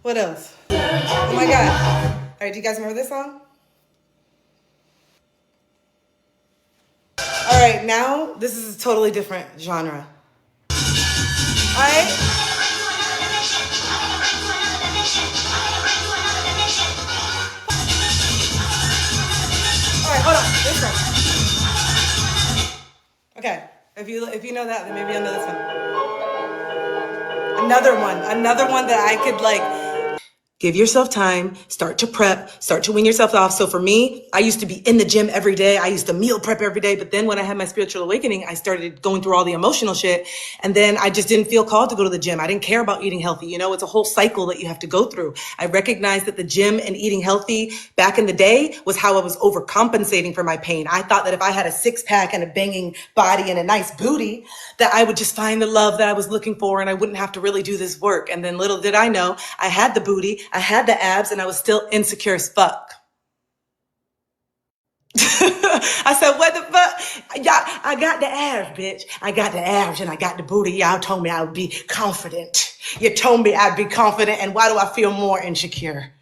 What else? Oh my God. All right, do you guys remember this song? All right, now this is a totally different genre. All right? All right, hold on. This one. Okay, if you know that, then maybe you'll know this one. Another one that I could like. Give yourself time, start to prep, start to wean yourself off. So for me, I used to be in the gym every day. I used to meal prep every day. But then when I had my spiritual awakening, I started going through all the emotional shit. And then I just didn't feel called to go to the gym. I didn't care about eating healthy. You know, it's a whole cycle that you have to go through. I recognized that the gym and eating healthy back in the day was how I was overcompensating for my pain. I thought that if I had a six pack and a banging body and a nice booty, that I would just find the love that I was looking for and I wouldn't have to really do this work. And then little did I know, I had the booty, I had the abs, and I was still insecure as fuck. I said, what the fuck? Y'all, I got the abs, bitch. I got the abs and I got the booty. Y'all told me I would be confident. You told me I'd be confident, and why do I feel more insecure?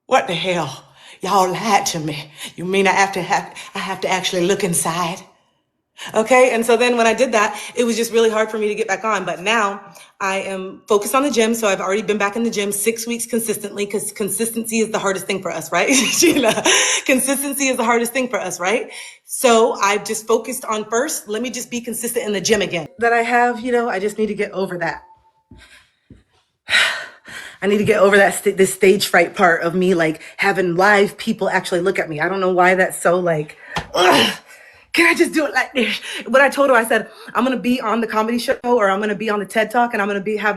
What the hell? Y'all lied to me. You mean I have to actually look inside? Okay. And so then when I did that, it was just really hard for me to get back on. But now I am focused on the gym. So I've already been back in the gym 6 weeks consistently, because consistency is the hardest thing for us, right? Sheila, consistency is the hardest thing for us, right? So I've just focused on first, let me just be consistent in the gym again. That I have, I just need to get over that. I need to get over that this stage fright part of me, like having live people actually look at me. I don't know why that's so like, ugh. Can I just do it like this? What I told her, I said, I'm going to be on the comedy show, or I'm going to be on the TED Talk, and I'm going to have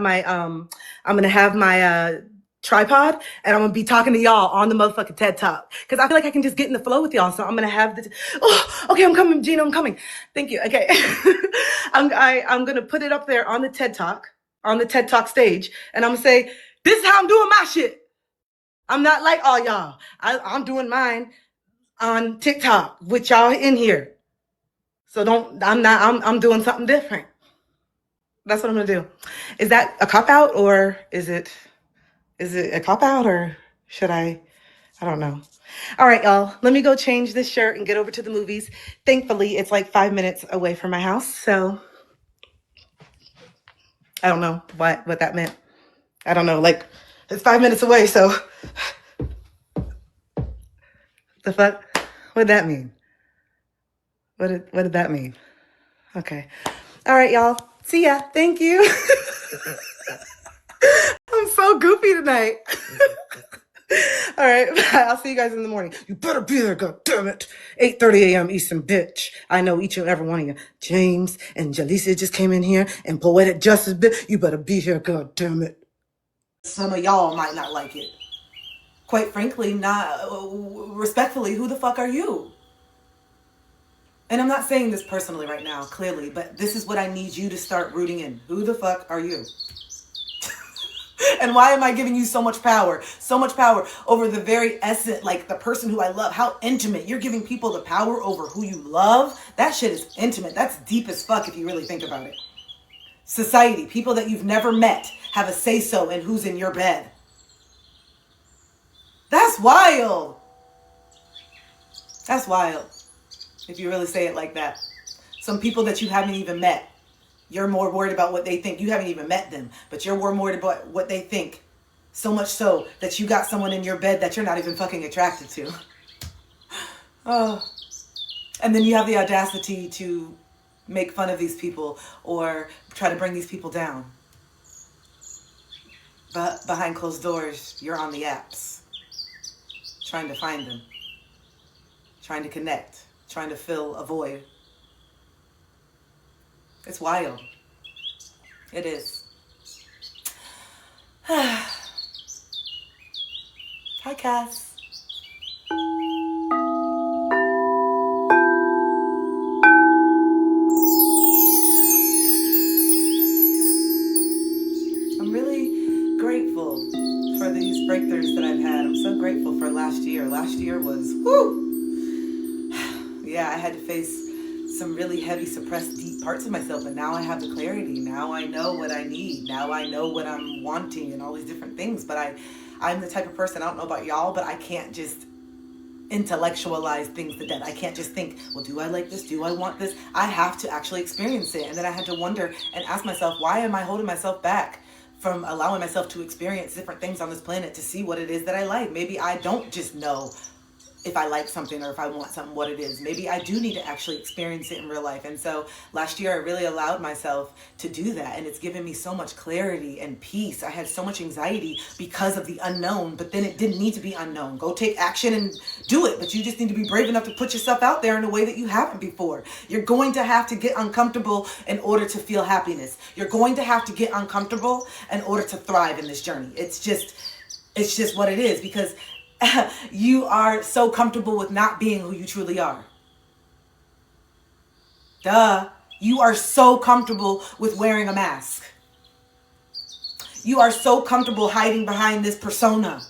my tripod, and I'm going to be talking to y'all on the motherfucking TED Talk. Cause I feel like I can just get in the flow with y'all. So I'm going to have okay, I'm coming, Gina, I'm coming. Thank you. Okay. I'm going to put it up there on the TED Talk stage. And I'm going to say, this is how I'm doing my shit. I'm not like all y'all. I'm doing mine on TikTok with y'all in here. So I'm doing something different. That's what I'm gonna do. Is that a cop out, or is it a cop out, or should I don't know. All right, y'all, let me go change this shirt and get over to the movies. Thankfully, it's like 5 minutes away from my house. So I don't know what that meant. I don't know, like it's 5 minutes away. So the fuck, what did that mean? What did that mean? Okay. All right, y'all. See ya. Thank you. I'm so goofy tonight. All right. Bye. I'll see you guys in the morning. You better be there, God damn it. 8:30 a.m. Eastern, bitch. I know each and every one of you. James and Jaleesa just came in here, and Poetic Justice, bitch. You better be here, God damn it. Some of y'all might not like it. Quite frankly, respectfully, who the fuck are you? And I'm not saying this personally right now, clearly, but this is what I need you to start rooting in. Who the fuck are you? And why am I giving you so much power over the very essence, like the person who I love? How intimate. You're giving people the power over who you love. That shit is intimate. That's deep as fuck if you really think about it. Society, people that you've never met have a say-so in who's in your bed. That's wild. That's wild. If you really say it like that. Some people that you haven't even met, you're more worried about what they think. You haven't even met them, but you're more worried about what they think. So much so that you got someone in your bed that you're not even fucking attracted to. Oh. And then you have the audacity to make fun of these people or try to bring these people down. But behind closed doors, you're on the apps. Trying to find them. Trying to connect. Trying to fill a void. It's wild. It is. Hi, Cass. I'm really grateful for these breakthroughs that I've had. I'm so grateful for last year. Last year was, whoo! Yeah, I had to face some really heavy, suppressed, deep parts of myself. And now I have the clarity. Now I know what I need. Now I know what I'm wanting and all these different things. But I'm the type of person, I don't know about y'all, but I can't just intellectualize things to death. I can't just think, well, do I like this? Do I want this? I have to actually experience it. And then I had to wonder and ask myself, why am I holding myself back from allowing myself to experience different things on this planet to see what it is that I like? Maybe I don't just know if I like something or if I want something, what it is. Maybe I do need to actually experience it in real life. And so last year I really allowed myself to do that. And it's given me so much clarity and peace. I had so much anxiety because of the unknown, but then it didn't need to be unknown. Go take action and do it. But you just need to be brave enough to put yourself out there in a way that you haven't before. You're going to have to get uncomfortable in order to feel happiness. You're going to have to get uncomfortable in order to thrive in this journey. It's just what it is, because you are so comfortable with not being who you truly are. Duh. You are so comfortable with wearing a mask. You are so comfortable hiding behind this persona.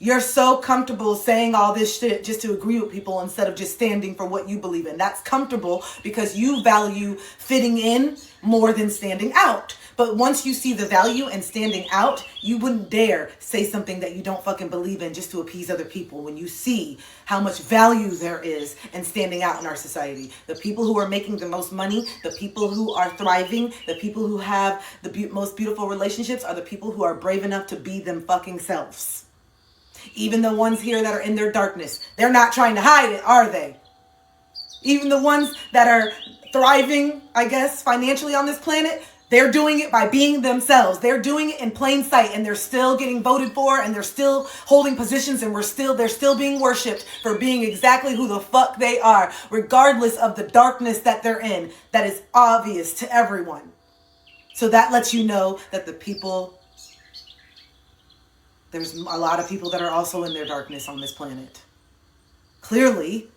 You're so comfortable saying all this shit just to agree with people instead of just standing for what you believe in. That's comfortable because you value fitting in more than standing out. But once you see the value in standing out, you wouldn't dare say something that you don't fucking believe in just to appease other people. When you see how much value there is in standing out in our society, the people who are making the most money, the people who are thriving, the people who have the most beautiful relationships are the people who are brave enough to be them fucking selves. Even the ones here that are in their darkness, they're not trying to hide it, are they? Even the ones that are thriving, I guess, financially on this planet, they're doing it by being themselves. They're doing it in plain sight, and they're still getting voted for, and they're still holding positions, and they're still being worshipped for being exactly who the fuck they are, regardless of the darkness that they're in. That is obvious to everyone. So that lets you know that there's a lot of people that are also in their darkness on this planet. Clearly,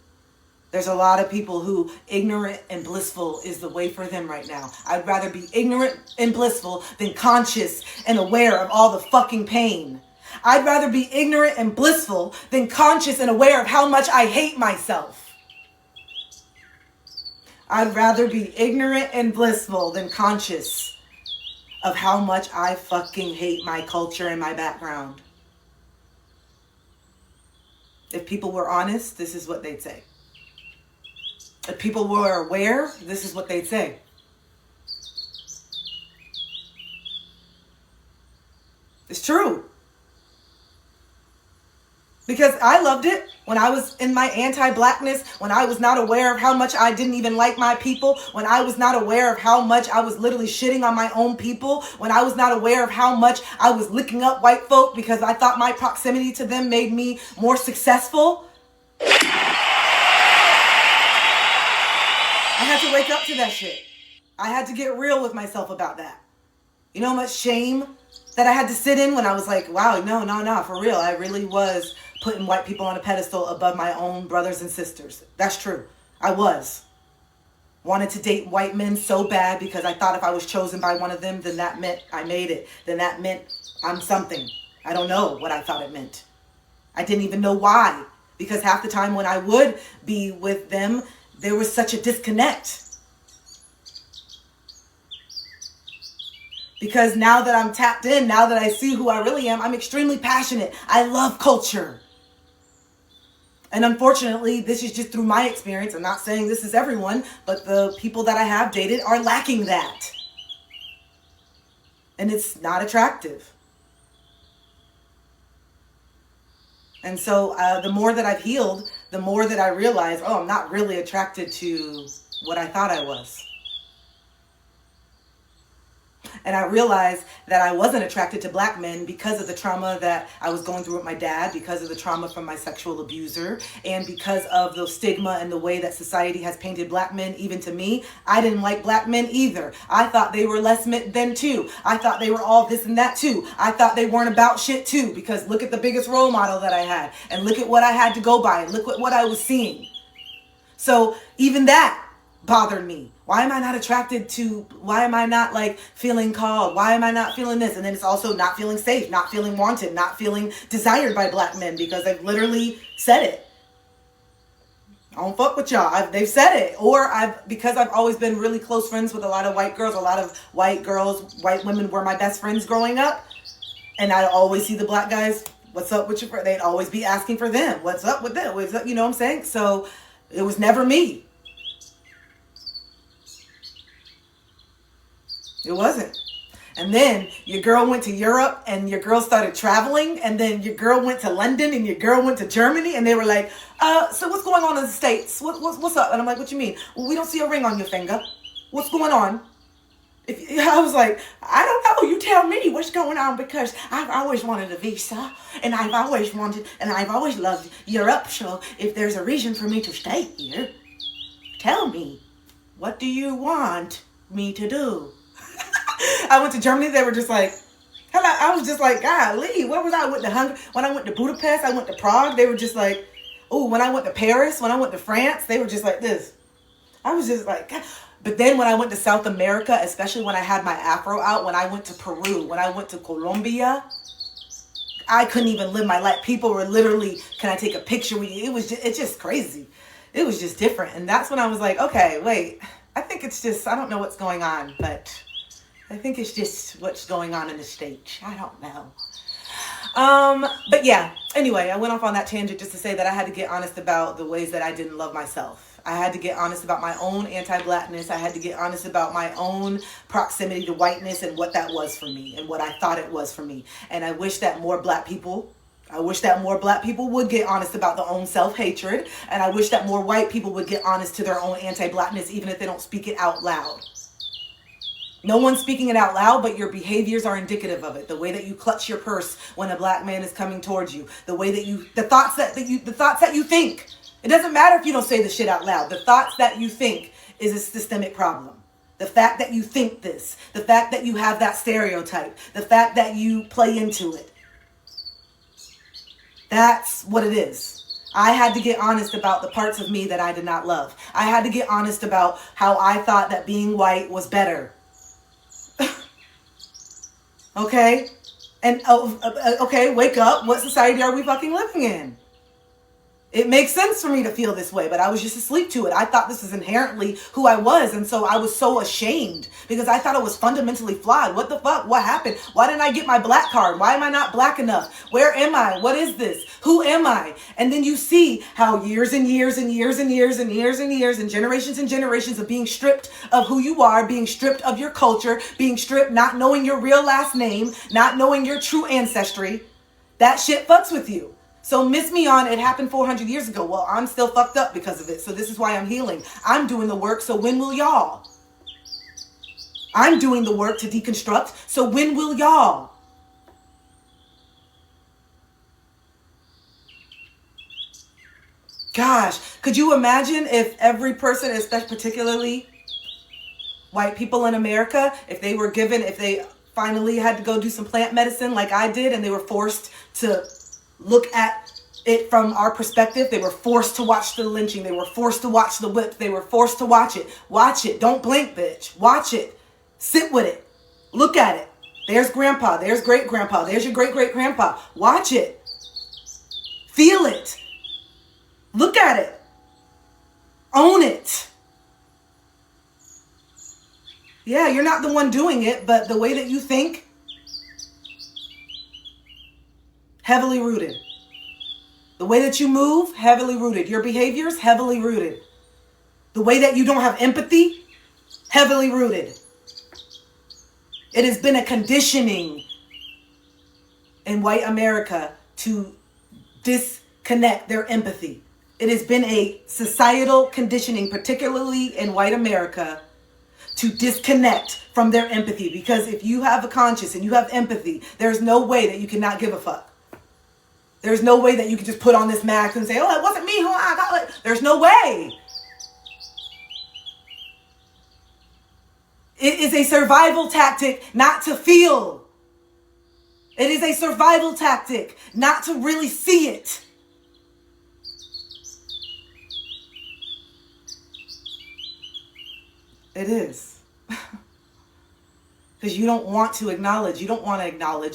there's a lot of people who ignorant and blissful is the way for them right now. I'd rather be ignorant and blissful than conscious and aware of all the fucking pain. I'd rather be ignorant and blissful than conscious and aware of how much I hate myself. I'd rather be ignorant and blissful than conscious of how much I fucking hate my culture and my background. If people were honest, this is what they'd say. If people were aware, this is what they'd say. It's true. Because I loved it when I was in my anti-blackness, when I was not aware of how much I didn't even like my people, when I was not aware of how much I was literally shitting on my own people, when I was not aware of how much I was licking up white folk because I thought my proximity to them made me more successful. I had to wake up to that shit. I had to get real with myself about that. You know how much shame that I had to sit in when I was like, wow, no, for real. I really was putting white people on a pedestal above my own brothers and sisters. That's true. I was. Wanted to date white men so bad because I thought if I was chosen by one of them, then that meant I made it. Then that meant I'm something. I don't know what I thought it meant. I didn't even know why. Because half the time when I would be with them, there was such a disconnect. Because now that I'm tapped in, now that I see who I really am, I'm extremely passionate. I love culture. And unfortunately, this is just through my experience. I'm not saying this is everyone, but the people that I have dated are lacking that. And it's not attractive. And so the more that I've healed, the more that I realize, oh, I'm not really attracted to what I thought I was. And I realized that I wasn't attracted to black men because of the trauma that I was going through with my dad, because of the trauma from my sexual abuser, and because of the stigma and the way that society has painted black men. Even to me, I didn't like black men either. I thought they were less than too. I thought they were all this and that too. I thought they weren't about shit too, because look at the biggest role model that I had, and look at what I had to go by, and look at what I was seeing. So even that bothered me. Why am I not attracted to, why am I not like feeling called? Why am I not feeling this? And then it's also not feeling safe, not feeling wanted, not feeling desired by black men, because I've literally said it. I don't fuck with y'all. They've said it. Or because I've always been really close friends with a lot of white girls, a lot of white girls, white women were my best friends growing up. And I'd always see the black guys, what's up with your friend? They'd always be asking for them. What's up with them? What's up? You know what I'm saying? So it was never me. It wasn't. And then your girl went to Europe and your girl started traveling. And then your girl went to London and your girl went to Germany. And they were like, so what's going on in the States? What's up? And I'm like, what you mean? Well, we don't see a ring on your finger. What's going on? I was like, I don't know. You tell me what's going on, because I've always wanted a visa and I've always loved Europe. So if there's a reason for me to stay here, tell me, what do you want me to do? I went to Germany. They were just like, hello. I was just like, golly, where was I? When I went to Budapest, I went to Prague. They were just like, oh, when I went to Paris, when I went to France, they were just like this. I was just like, God. But then when I went to South America, especially when I had my afro out, when I went to Peru, when I went to Colombia, I couldn't even live my life. People were literally, can I take a picture with you? It's just crazy. It was just different. And that's when I was like, okay, wait, I think it's just, I don't know what's going on, but I think it's just what's going on in the States. I don't know. But yeah, anyway, I went off on that tangent just to say that I had to get honest about the ways that I didn't love myself. I had to get honest about my own anti-blackness. I had to get honest about my own proximity to whiteness and what that was for me and what I thought it was for me. And I wish that more black people would get honest about their own self-hatred. And I wish that more white people would get honest to their own anti-blackness, even if they don't speak it out loud. No one's speaking it out loud, but your behaviors are indicative of it. The way that you clutch your purse when a black man is coming towards you, the way that the thoughts that you think. It doesn't matter if you don't say the shit out loud. The thoughts that you think is a systemic problem. The fact that you think this, the fact that you have that stereotype, the fact that you play into it. That's what it is. I had to get honest about the parts of me that I did not love. I had to get honest about how I thought that being white was better. Okay? And, okay, wake up. What society are we fucking living in? It makes sense for me to feel this way, but I was just asleep to it. I thought this is inherently who I was, and so I was so ashamed because I thought it was fundamentally flawed. What the fuck? What happened? Why didn't I get my black card? Why am I not black enough? Where am I? What is this? Who am I? And then you see how years and years and years and years and years and years and generations of being stripped of who you are, being stripped of your culture, being stripped, not knowing your real last name, not knowing your true ancestry. That shit fucks with you. So miss me on it happened 400 years ago. Well, I'm still fucked up because of it. So this is why I'm healing. I'm doing the work. So when will y'all? I'm doing the work to deconstruct. So when will y'all? Gosh, could you imagine if every person, especially particularly white people in America, if they finally had to go do some plant medicine like I did, and they were forced to look at it from our perspective. They were forced to watch the lynching. They were forced to watch the whip. They were forced to watch it. Watch it. Don't blink, bitch. Watch it. Sit with it. Look at it. There's grandpa. There's great grandpa. There's your great great grandpa. Watch it. Feel it. Look at it. Own it. Yeah, you're not the one doing it, but the way that you think, heavily rooted. The way that you move, heavily rooted. Your behaviors, heavily rooted. The way that you don't have empathy, heavily rooted. It has been a conditioning in white America to disconnect their empathy. It has been a societal conditioning, particularly in white America, to disconnect from their empathy. Because if you have a conscience and you have empathy, there's no way that you cannot give a fuck. There's no way that you can just put on this mask and say, oh, it wasn't me. There's no way. It is a survival tactic not to feel. It is a survival tactic not to really see it. It is. Because you don't want to acknowledge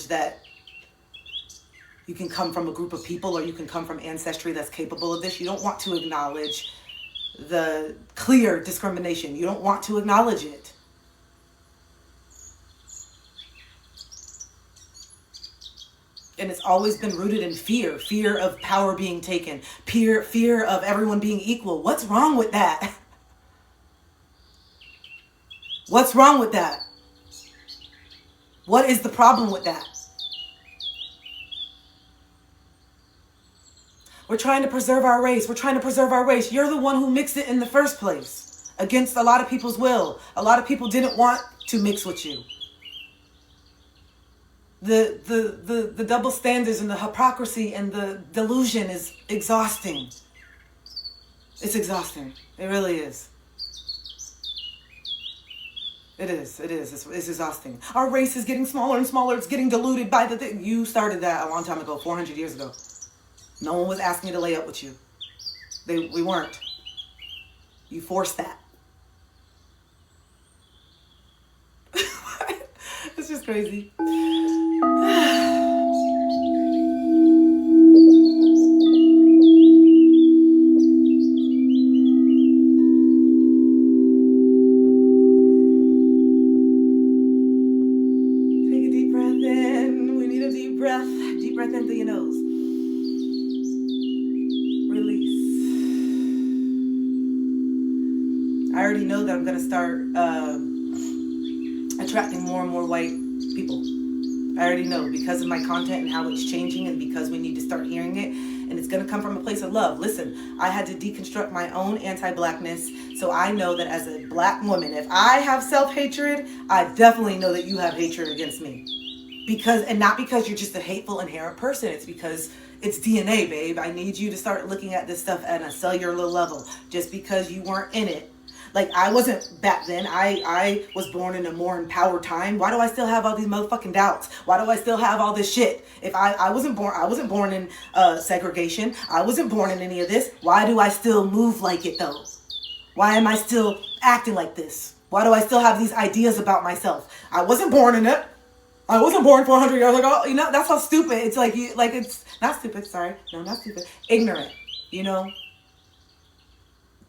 that you can come from a group of people or you can come from ancestry that's capable of this. You don't want to acknowledge the clear discrimination. You don't want to acknowledge it. And it's always been rooted in fear. Fear of power being taken. Fear of everyone being equal. What's wrong with that? What's wrong with that? What is the problem with that? We're trying to preserve our race. We're trying to preserve our race. You're the one who mixed it in the first place. Against a lot of people's will. A lot of people didn't want to mix with you. The double standards and the hypocrisy and the delusion is exhausting. It's exhausting. It really is. It is. It's exhausting. Our race is getting smaller and smaller. It's getting diluted by the thing. You started that a long time ago, 400 years ago. No one was asking you to lay up with you. We weren't. You forced that. It's just crazy. Take a deep breath in. We need a deep breath. Deep breath in through your nose. Release. I already know that I'm going to start attracting more and more white people. I already know because of my content and how it's changing, and because we need to start hearing it, and it's going to come from a place of love. Listen, I had to deconstruct my own anti-blackness, so I know that as a black woman, if I have self-hatred, I definitely know that you have hatred against me. And not because you're just a hateful inherent person, it's because it's DNA, babe. I need you to start looking at this stuff at a cellular level. Just because you weren't in it. Like, I wasn't back then. I was born in a more empowered time. Why do I still have all these motherfucking doubts? Why do I still have all this shit? If I wasn't born in segregation. I wasn't born in any of this. Why do I still move like it though? Why am I still acting like this? Why do I still have these ideas about myself? I wasn't born in it. I wasn't born 400 years ago. You know, that's how stupid. It's like, it's not stupid. Sorry. No, not stupid. Ignorant. You know,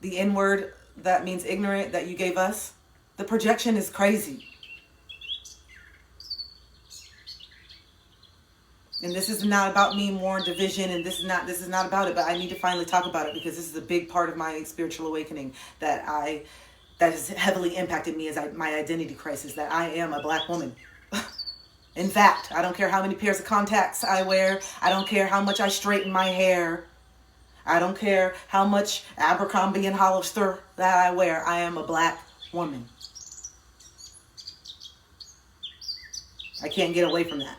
the N word that means ignorant that you gave us. The projection is crazy. And this is not about me, war and division, and this is not about it, but I need to finally talk about it because this is a big part of my spiritual awakening that has heavily impacted me as my identity crisis, that I am a black woman. In fact, I don't care how many pairs of contacts I wear. I don't care how much I straighten my hair. I don't care how much Abercrombie and Hollister that I wear. I am a black woman. I can't get away from that.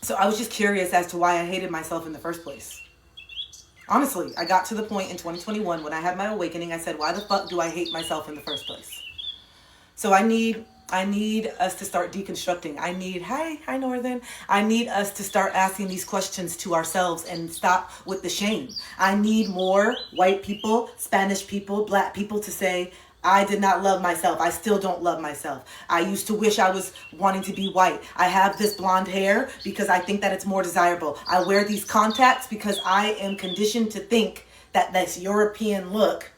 So I was just curious as to why I hated myself in the first place. Honestly, I got to the point in 2021 when I had my awakening. I said, why the fuck do I hate myself in the first place? So I need us to start deconstructing. Hi Northern. I need us to start asking these questions to ourselves and stop with the shame. I need more white people, Spanish people, black people to say, I did not love myself. I still don't love myself. I used to wish I was wanting to be white. I have this blonde hair because I think that it's more desirable. I wear these contacts because I am conditioned to think that this European look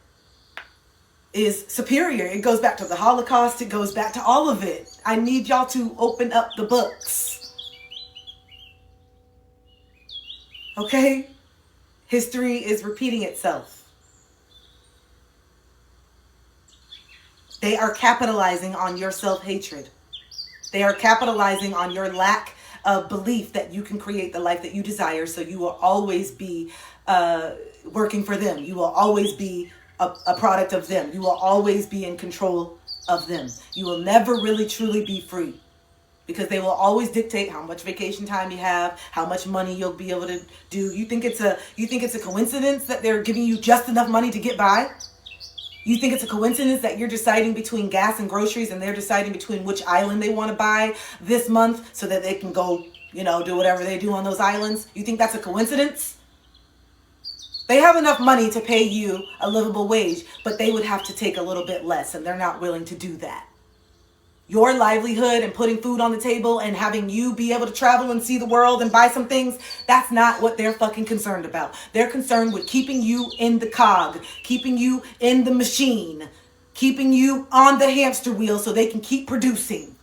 is superior. It goes back to the Holocaust. It goes back to all of it. I need y'all to open up the books. Okay? History is repeating itself. They are capitalizing on your self-hatred. They are capitalizing on your lack of belief that you can create the life that you desire, so you will always be working for them. You will always be a product of them. You will always be in control of them. You will never really truly be free because they will always dictate how much vacation time you have, how much money you'll be able to do. You think it's a coincidence that they're giving you just enough money to get by? You think it's a coincidence that you're deciding between gas and groceries and they're deciding between which island they want to buy this month so that they can go, do whatever they do on those islands? You think that's a coincidence? They have enough money to pay you a livable wage, but they would have to take a little bit less, and they're not willing to do that. your livelihood and putting food on the table and having you be able to travel and see the world and buy some things, that's not what they're fucking concerned about. They're concerned with keeping you in the cog, keeping you in the machine, keeping you on the hamster wheel so they can keep producing.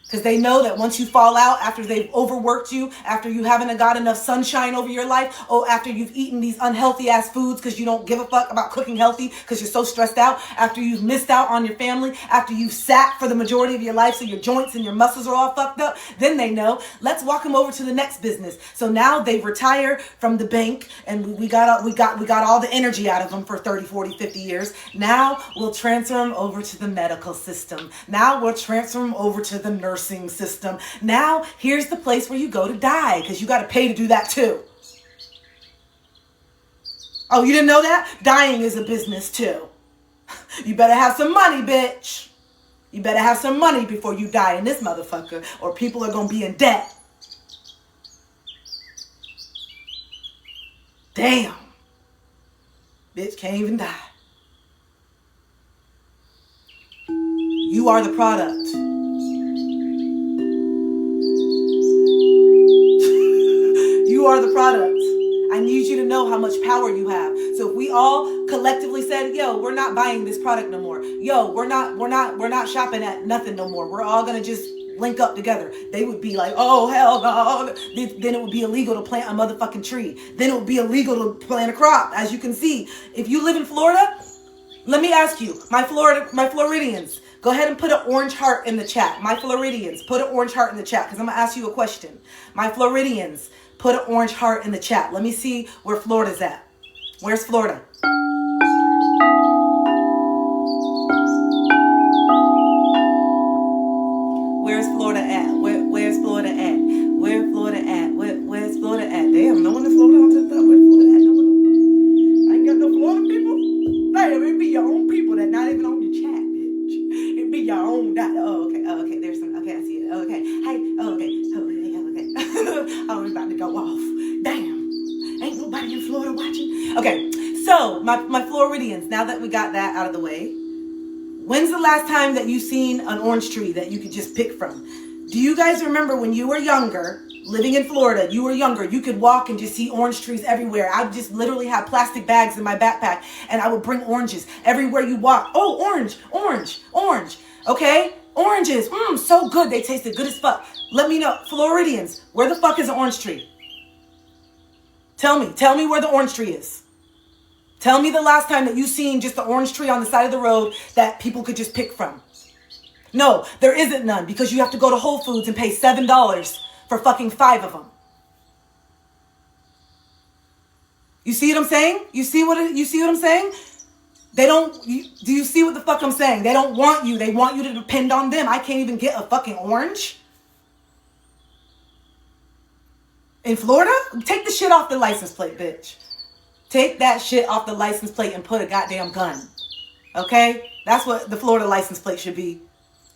Because they know that once you fall out, after they've overworked you, after you haven't got enough sunshine over your life, after you've eaten these unhealthy ass foods because you don't give a fuck about cooking healthy because you're so stressed out, after you've missed out on your family, after you've sat for the majority of your life so your joints and your muscles are all fucked up, then they know, let's walk them over to the next business. So now they retire from the bank and we got all the energy out of them for 30, 40, 50 years. Now we'll transfer them over to the medical system. Now we'll transfer them over to the nursing system. Now here's the place where you go to die because you got to pay to do that too. Oh, you didn't know that? Dying is a business too. You better have some money, bitch. You better have some money before you die in this motherfucker or people are going to be in debt. Damn. Bitch can't even die. You are the product. You are the product. I need you to know how much power you have. So if we all collectively said, yo, we're not buying this product no more. Yo, we're not shopping at nothing no more. We're all gonna just link up together. They would be like, oh hell no. Then it would be illegal to plant a motherfucking tree. Then it would be illegal to plant a crop. As you can see, if you live in Florida, let me ask you, my Floridians, go ahead and put an orange heart in the chat. My Floridians, put an orange heart in the chat because I'm gonna ask you a question. My Floridians, put an orange heart in the chat. Let me see where Florida's at. Where's Florida? Where's Florida at? Where's Florida at? Where's Florida at? Where's Florida at? Damn, no one in Florida on the top. Where's Florida at? No one. I ain't got no Florida people. Damn, it be your own people that not even on your chat, bitch. It be your own. Oh, okay. There's some. Okay, I see it. Okay. Hey. Oh, okay. Oh, we're about to go off. Damn. Ain't nobody in Florida watching. Okay, so my Floridians, now that we got that out of the way, when's the last time that you seen an orange tree that you could just pick from? Do you guys remember when you were younger, living in Florida, you could walk and just see orange trees everywhere? I would just literally have plastic bags in my backpack and I would bring oranges everywhere you walk. Oh, orange. Okay? Oranges, so good. They tasted good as fuck. Let me know, Floridians, where the fuck is an orange tree? Tell me where the orange tree is. Tell me the last time that you seen just the orange tree on the side of the road that people could just pick from. No, there isn't none because you have to go to Whole Foods and pay $7 for fucking 5 of them. You see what I'm saying? You see what I'm saying? They don't, do you see what the fuck I'm saying? They don't want you. They want you to depend on them. I can't even get a fucking orange. In Florida? Take the shit off the license plate, bitch. Take that shit off the license plate and put a goddamn gun. Okay? That's what the Florida license plate should be.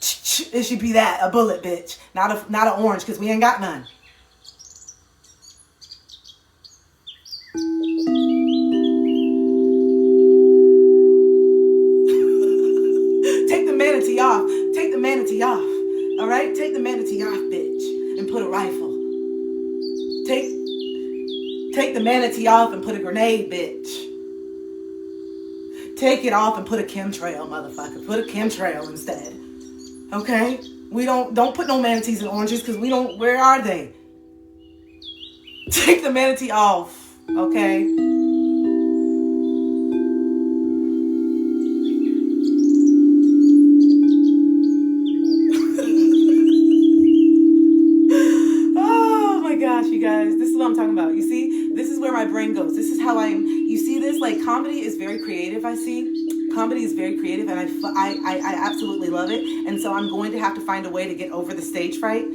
It should be that, a bullet, bitch. Not an orange, because we ain't got none. Take the manatee off. Take the manatee off. All right? Take the manatee off, bitch. And put a rifle. Take the manatee off and put a grenade, bitch. Take it off and put a chemtrail, motherfucker. Put a chemtrail instead. Okay? We don't put no manatees in oranges because we don't, where are they? Take the manatee off, okay? Oh my gosh, you guys, this is what I'm talking about. You see, this is where my brain goes. This is how you see this, like comedy is very creative, I see. Comedy is very creative and I absolutely love it. And so I'm going to have to find a way to get over the stage fright.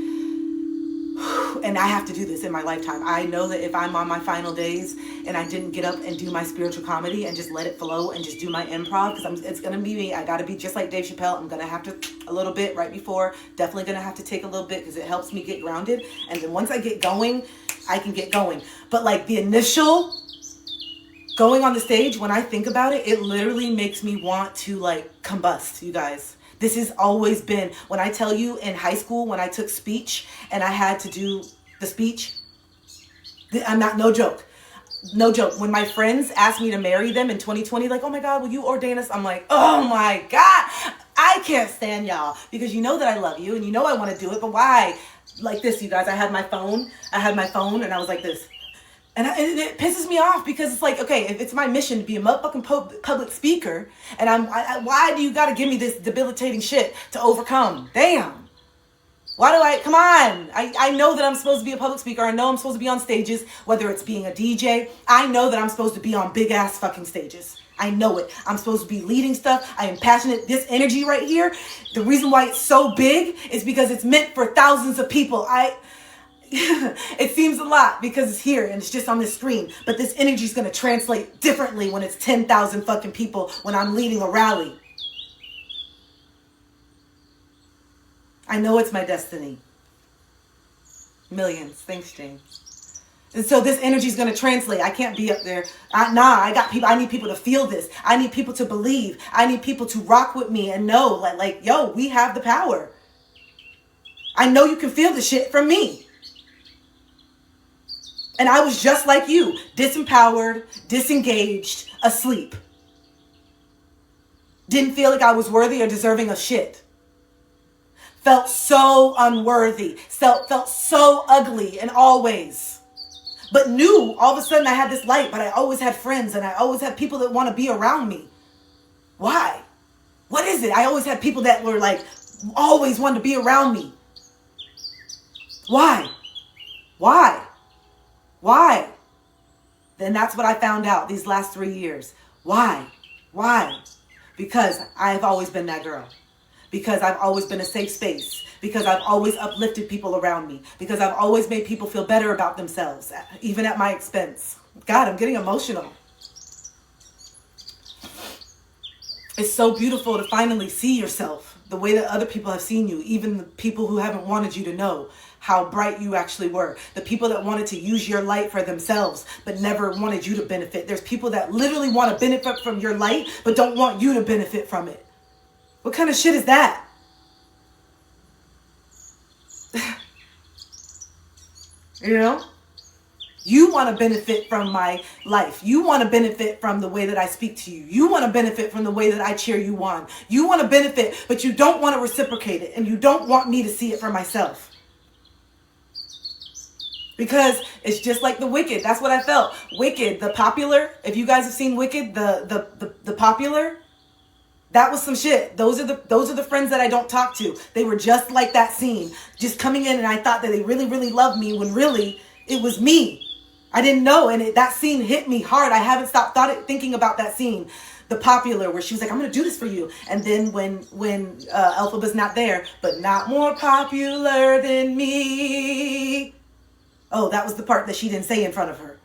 And I have to do this in my lifetime. I know that if I'm on my final days and I didn't get up and do my spiritual comedy and just let it flow and just do my improv, because it's going to be me. I got to be just like Dave Chappelle. I'm going to have to a little bit right before. Definitely going to have to take a little bit because it helps me get grounded. And then once I get going, I can get going. But like the initial Going on the stage, when I think about it, it literally makes me want to like combust, you guys. This has always been, when I tell you in high school, when I took speech and I had to do the speech, I'm not, no joke. No joke. When my friends asked me to marry them in 2020, like, oh my God, will you ordain us? I'm like, oh my God, I can't stand y'all, because you know that I love you and you know I want to do it, but why? Like this, you guys, I had my phone and I was like this. And it pisses me off, because it's like, okay, if it's my mission to be a motherfucking public speaker, and why do you got to give me this debilitating shit to overcome? Damn. Why do come on. I know that I'm supposed to be a public speaker. I know I'm supposed to be on stages, whether it's being a DJ. I know that I'm supposed to be on big ass fucking stages. I know it. I'm supposed to be leading stuff. I am passionate. This energy right here, the reason why it's so big is because it's meant for thousands of people. It seems a lot because it's here and it's just on this screen, but this energy is going to translate differently when it's 10,000 fucking people when I'm leading a rally. I know it's my destiny. Millions. Thanks, James. And so this energy is going to translate. I can't be up there. I got people. I need people to feel this. I need people to believe. I need people to rock with me and know like, yo, we have the power. I know you can feel the shit from me. And I was just like you, disempowered, disengaged, asleep. Didn't feel like I was worthy or deserving of shit. Felt so unworthy. Felt so ugly in all ways. But knew all of a sudden I had this light, but I always had friends and I always had people that want to be around me. Why? What is it? I always had people that were like, always wanted to be around me. Why? Why? Why? Then that's what I found out these last 3 years. Why? Why? Because I've always been that girl. Because I've always been a safe space. Because I've always uplifted people around me. Because I've always made people feel better about themselves, even at my expense. God, I'm getting emotional. It's so beautiful to finally see yourself the way that other people have seen you, even the people who haven't wanted you to know how bright you actually were. The people that wanted to use your light for themselves, but never wanted you to benefit. There's people that literally want to benefit from your light, but don't want you to benefit from it. What kind of shit is that? You know? You want to benefit from my life. You want to benefit from the way that I speak to you. You want to benefit from the way that I cheer you on. You want to benefit, but you don't want to reciprocate it. And you don't want me to see it for myself. Because it's just like the Wicked. That's what I felt. Wicked, the popular. If you guys have seen Wicked, the popular, that was some shit. Those are the friends that I don't talk to. They were just like that scene. Just coming in and I thought that they really, really loved me when really it was me. I didn't know. And that scene hit me hard. I haven't stopped thinking about that scene. The popular, where she was like, I'm going to do this for you. And then when Elphaba's not there, but not more popular than me. Oh, that was the part that she didn't say in front of her.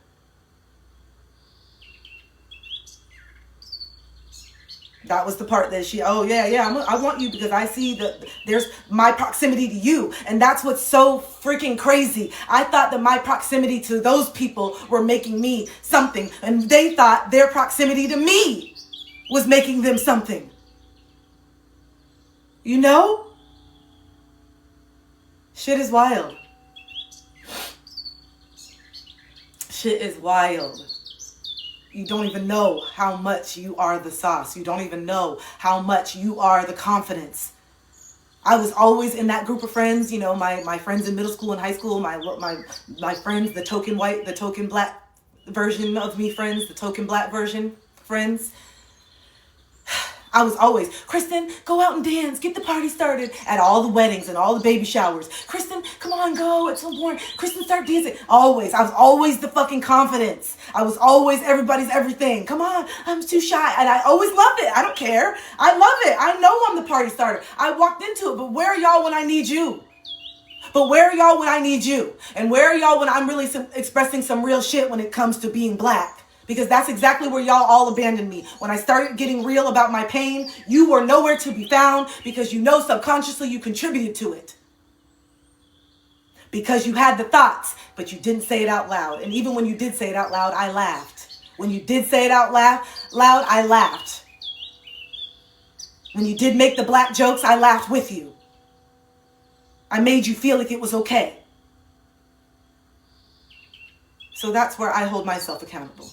That was the part that she, oh yeah, I want you because I see that there's my proximity to you. And that's what's so freaking crazy. I thought that my proximity to those people were making me something. And they thought their proximity to me was making them something. You know? Shit is wild. Shit is wild. You don't even know how much you are the sauce. You don't even know how much you are the confidence. I was always in that group of friends, you know, my friends in middle school and high school, my friends, the token white, the token black version of me friends, the token black version friends. I was always, Kristen, go out and dance, get the party started at all the weddings and all the baby showers. Kristen, come on, go, it's so boring. Kristen, start dancing. Always, I was always the fucking confidence. I was always everybody's everything. Come on, I'm too shy. And I always loved it. I don't care. I love it. I know I'm the party starter. I walked into it, but where are y'all when I need you? But where are y'all when I need you? And where are y'all when I'm really expressing some real shit when it comes to being black? Because that's exactly where y'all all abandoned me. When I started getting real about my pain, you were nowhere to be found because you know subconsciously you contributed to it. Because you had the thoughts, but you didn't say it out loud. And even when you did say it out loud, I laughed. When you did say it out loud, I laughed. When you did make the black jokes, I laughed with you. I made you feel like it was okay. So that's where I hold myself accountable.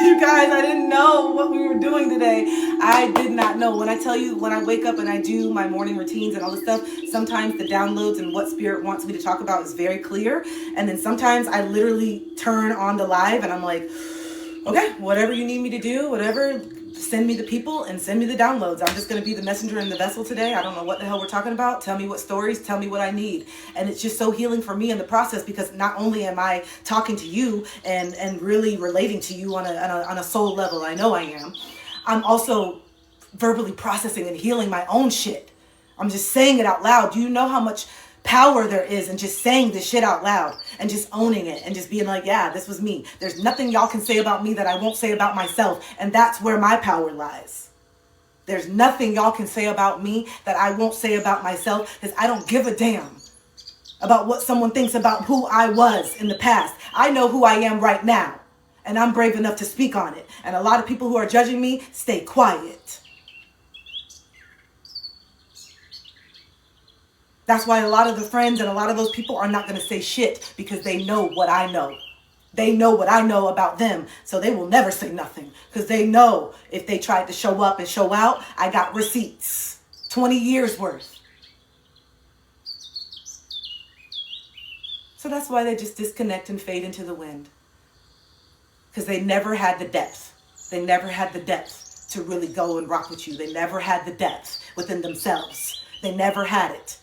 You guys, I didn't know what we were doing today. I did not know. When I tell you, when I wake up and I do my morning routines and all this stuff, sometimes the downloads and what Spirit wants me to talk about is very clear. And then sometimes I literally turn on the live and I'm like, okay, whatever you need me to do, whatever, send me the people and send me the downloads. I'm just going to be the messenger and the vessel today. I don't know what the hell we're talking about. Tell me what stories, tell me what I need. And it's just so healing for me in the process, because not only am I talking to you and really relating to you on a soul level, I know I am, I'm also verbally processing and healing my own shit. I'm just saying it out loud. Do you know how much power there is in just saying this shit out loud and just owning it and just being like, yeah, this was me. There's nothing y'all can say about me that I won't say about myself. And that's where my power lies. There's nothing y'all can say about me that I won't say about myself, because I don't give a damn about what someone thinks about who I was in the past. I know who I am right now, and I'm brave enough to speak on it. And a lot of people who are judging me, stay quiet. That's why a lot of the friends and a lot of those people are not going to say shit, because they know what I know. They know what I know about them, so they will never say nothing, because they know if they tried to show up and show out, I got receipts, 20 years worth. So that's why they just disconnect and fade into the wind, because they never had the depth. They never had the depth to really go and rock with you. They never had the depth within themselves. They never had it.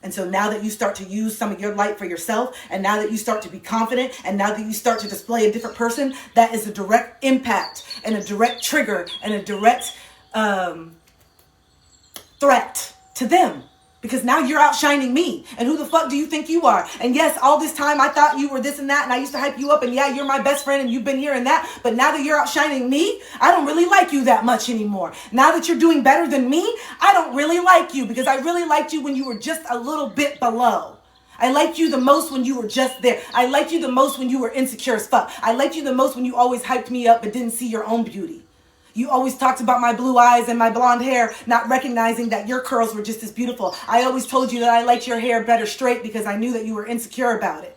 And so now that you start to use some of your light for yourself, and now that you start to be confident, and now that you start to display a different person, that is a direct impact and a direct trigger and a direct threat to them. Because now you're outshining me. And who the fuck do you think you are? And yes, all this time I thought you were this and that, and I used to hype you up, and yeah, you're my best friend and you've been here and that. But now that you're outshining me, I don't really like you that much anymore. Now that you're doing better than me, I don't really like you, because I really liked you when you were just a little bit below. I liked you the most when you were just there. I liked you the most when you were insecure as fuck. I liked you the most when you always hyped me up but didn't see your own beauty. You always talked about my blue eyes and my blonde hair, not recognizing that your curls were just as beautiful. I always told you that I liked your hair better straight, because I knew that you were insecure about it.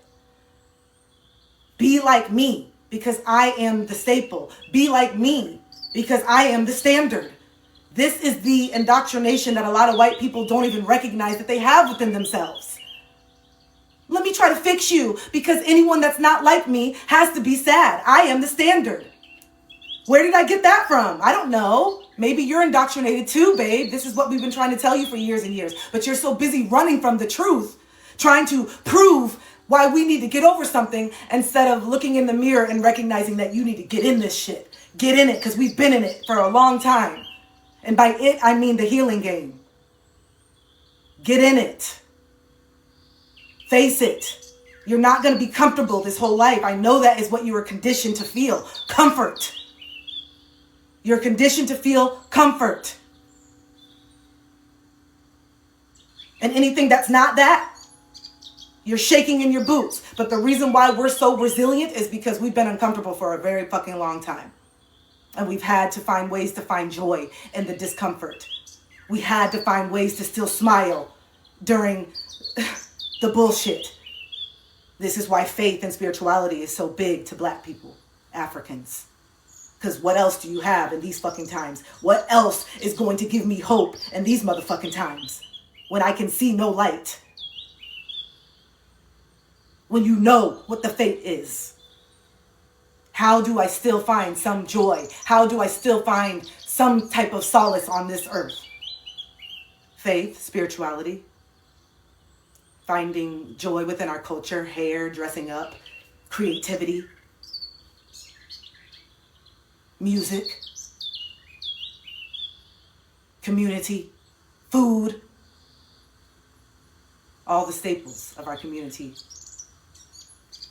Be like me, because I am the staple. Be like me, because I am the standard. This is the indoctrination that a lot of white people don't even recognize that they have within themselves. Let me try to fix you, because anyone that's not like me has to be sad. I am the standard. Where did I get that from? I don't know. Maybe you're indoctrinated too, babe. This is what we've been trying to tell you for years and years. But you're so busy running from the truth, trying to prove why we need to get over something, instead of looking in the mirror and recognizing that you need to get in this shit. Get in it, because we've been in it for a long time. And by it, I mean the healing game. Get in it. Face it. You're not going to be comfortable this whole life. I know that is what you were conditioned to feel. Comfort. You're conditioned to feel comfort. And anything that's not that, you're shaking in your boots. But the reason why we're so resilient is because we've been uncomfortable for a very fucking long time. And we've had to find ways to find joy in the discomfort. We had to find ways to still smile during the bullshit. This is why faith and spirituality is so big to Black people, Africans. Because what else do you have in these fucking times? What else is going to give me hope in these motherfucking times when I can see no light? When you know what the fate is. How do I still find some joy? How do I still find some type of solace on this earth? Faith, spirituality, finding joy within our culture, hair, dressing up, creativity, music, community, food, all the staples of our community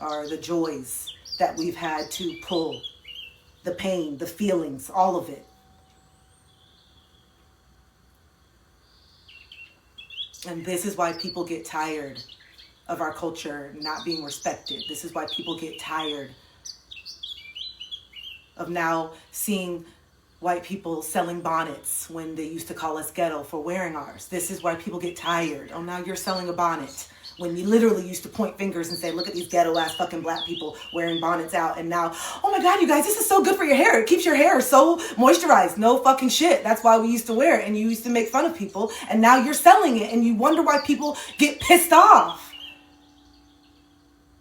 are the joys that we've had to pull, the pain, the feelings, all of it. And this is why people get tired of our culture not being respected. This is why people get tired of now seeing white people selling bonnets when they used to call us ghetto for wearing ours. This is why people get tired. Oh, now you're selling a bonnet. When you literally used to point fingers and say, look at these ghetto ass fucking black people wearing bonnets out. And now, oh my God, you guys, this is so good for your hair. It keeps your hair so moisturized. No fucking shit. That's why we used to wear it. And you used to make fun of people. And now you're selling it. And you wonder why people get pissed off.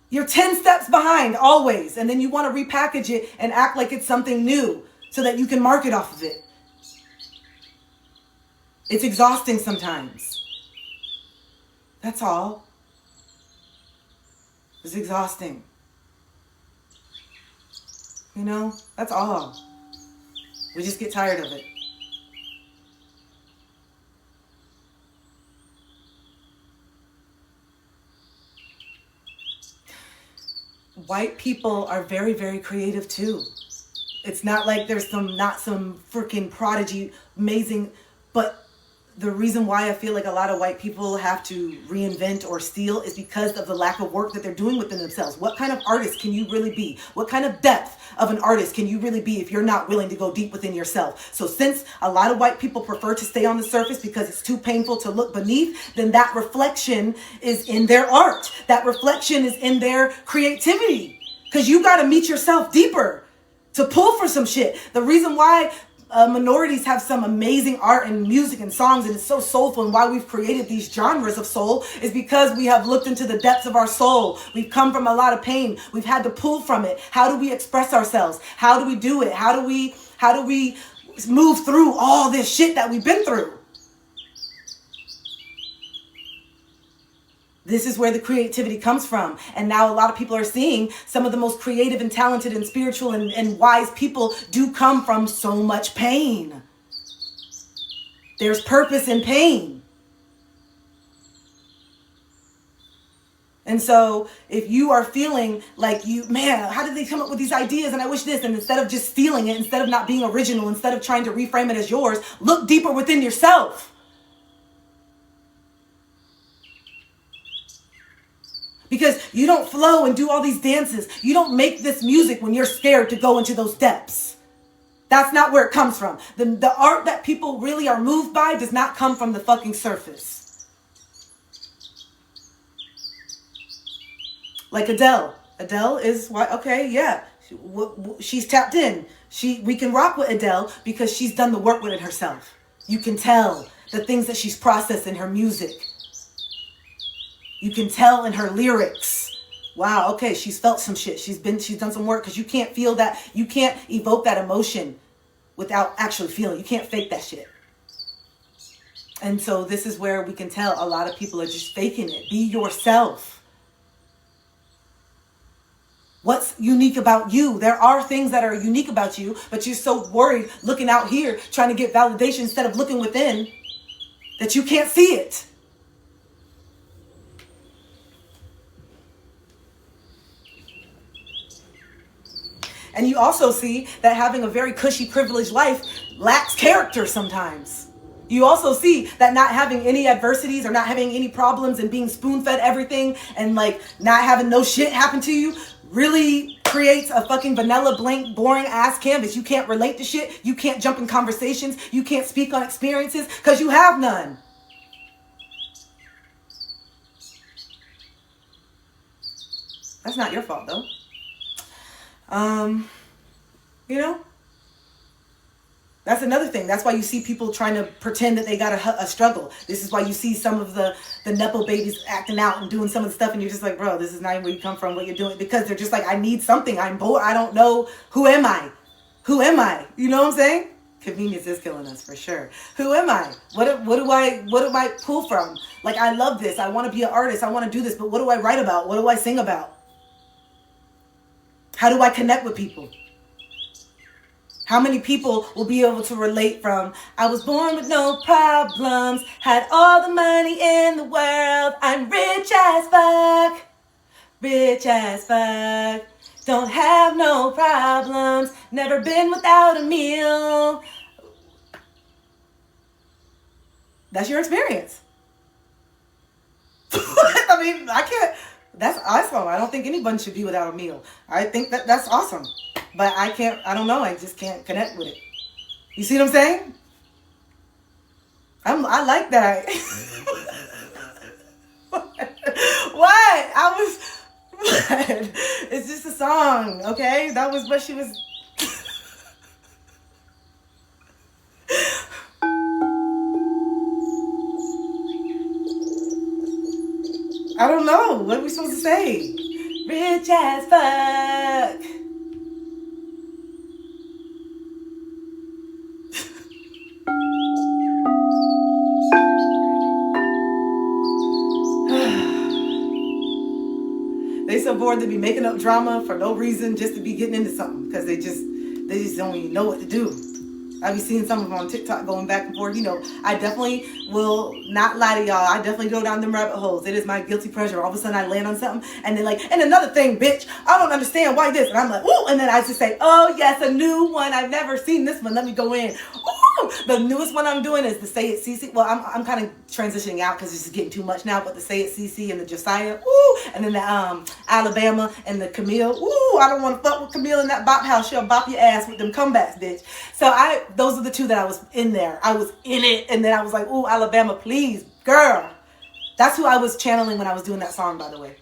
You're 10 steps behind always. And then you want to repackage it and act like it's something new so that you can market off of it. It's exhausting sometimes. That's all. It's exhausting. You know, that's all. We just get tired of it. White people are very, very creative too. It's not like there's not some freaking prodigy, amazing, but the reason why I feel like a lot of white people have to reinvent or steal is because of the lack of work that they're doing within themselves. What kind of artist can you really be? What kind of depth of an artist can you really be if you're not willing to go deep within yourself? So since a lot of white people prefer to stay on the surface because it's too painful to look beneath, then that reflection is in their art. That reflection is in their creativity. Because you got to meet yourself deeper to pull for some shit. The reason why minorities have some amazing art and music and songs and it's so soulful and why we've created these genres of soul is because we have looked into the depths of our soul. We've come from a lot of pain. We've had to pull from it. How do we express ourselves? How do we do it? How do we move through all this shit that we've been through? This is where the creativity comes from. And now a lot of people are seeing some of the most creative and talented and spiritual and wise people do come from so much pain. There's purpose in pain. And so if you are feeling like man, how did they come up with these ideas? And I wish this, and instead of just stealing it, instead of not being original, instead of trying to reframe it as yours, look deeper within yourself. Because you don't flow and do all these dances. You don't make this music when you're scared to go into those depths. That's not where it comes from. The art that people really are moved by does not come from the fucking surface. Like Adele. Adele is why, okay, yeah. She's tapped in. We can rock with Adele because she's done the work with it herself. You can tell the things that she's processed in her music. You can tell in her lyrics. Wow, okay, she's felt some shit. She's done some work because you can't feel that. You can't evoke that emotion without actually feeling. You can't fake that shit. And so this is where we can tell a lot of people are just faking it. Be yourself. What's unique about you? There are things that are unique about you, but you're so worried looking out here trying to get validation instead of looking within that you can't see it. And you also see that having a very cushy, privileged life lacks character sometimes. You also see that not having any adversities or not having any problems and being spoon-fed everything and like not having no shit happen to you really creates a fucking vanilla, blank, boring ass canvas. You can't relate to shit. You can't jump in conversations. You can't speak on experiences because you have none. That's not your fault though. You know, that's another thing. That's why you see people trying to pretend that they got a struggle. This is why you see some of the Nepo babies acting out and doing some of the stuff. And you're just like, bro, this is not even where you come from, what you're doing. Because they're just like, I need something. I'm bored. I don't know. Who am I? Who am I? You know what I'm saying? Convenience is killing us for sure. Who am I? What do I pull from? Like, I love this. I want to be an artist. I want to do this. But what do I write about? What do I sing about? How do I connect with people? How many people will be able to relate from, I was born with no problems, had all the money in the world, I'm rich as fuck, don't have no problems, never been without a meal. That's your experience. I mean, I can't. That's awesome. I don't think anybody should be without a meal. I think that's awesome. But I can't, I don't know. I just can't connect with it. You see what I'm saying? I like that. What? I was, what? It's just a song, okay? That was what she was. I don't know. What are we supposed to say? Rich as fuck. They so bored to be making up drama for no reason, just to be getting into something, because they just don't even know what to do. I be seeing some of them on TikTok going back and forth. You know, I definitely will not lie to y'all. I definitely go down them rabbit holes. It is my guilty pleasure. All of a sudden I land on something and they're like, and another thing, bitch, I don't understand why this. And I'm like, ooh, and then I just say, oh yes, a new one. I've never seen this one. Let me go in. Ooh, the newest one I'm doing is the Say It CC. Well, I'm kind of transitioning out because it's just getting too much now, but the Say It CC and the Josiah, ooh, and then the Alabama and the Camille. Ooh, I don't want to fuck with Camille in that bop house. She'll bop your ass with them comebacks, bitch. So those are the two that I was in there. I was in it, and then I was like, ooh, Alabama, please, girl. That's who I was channeling when I was doing that song, by the way.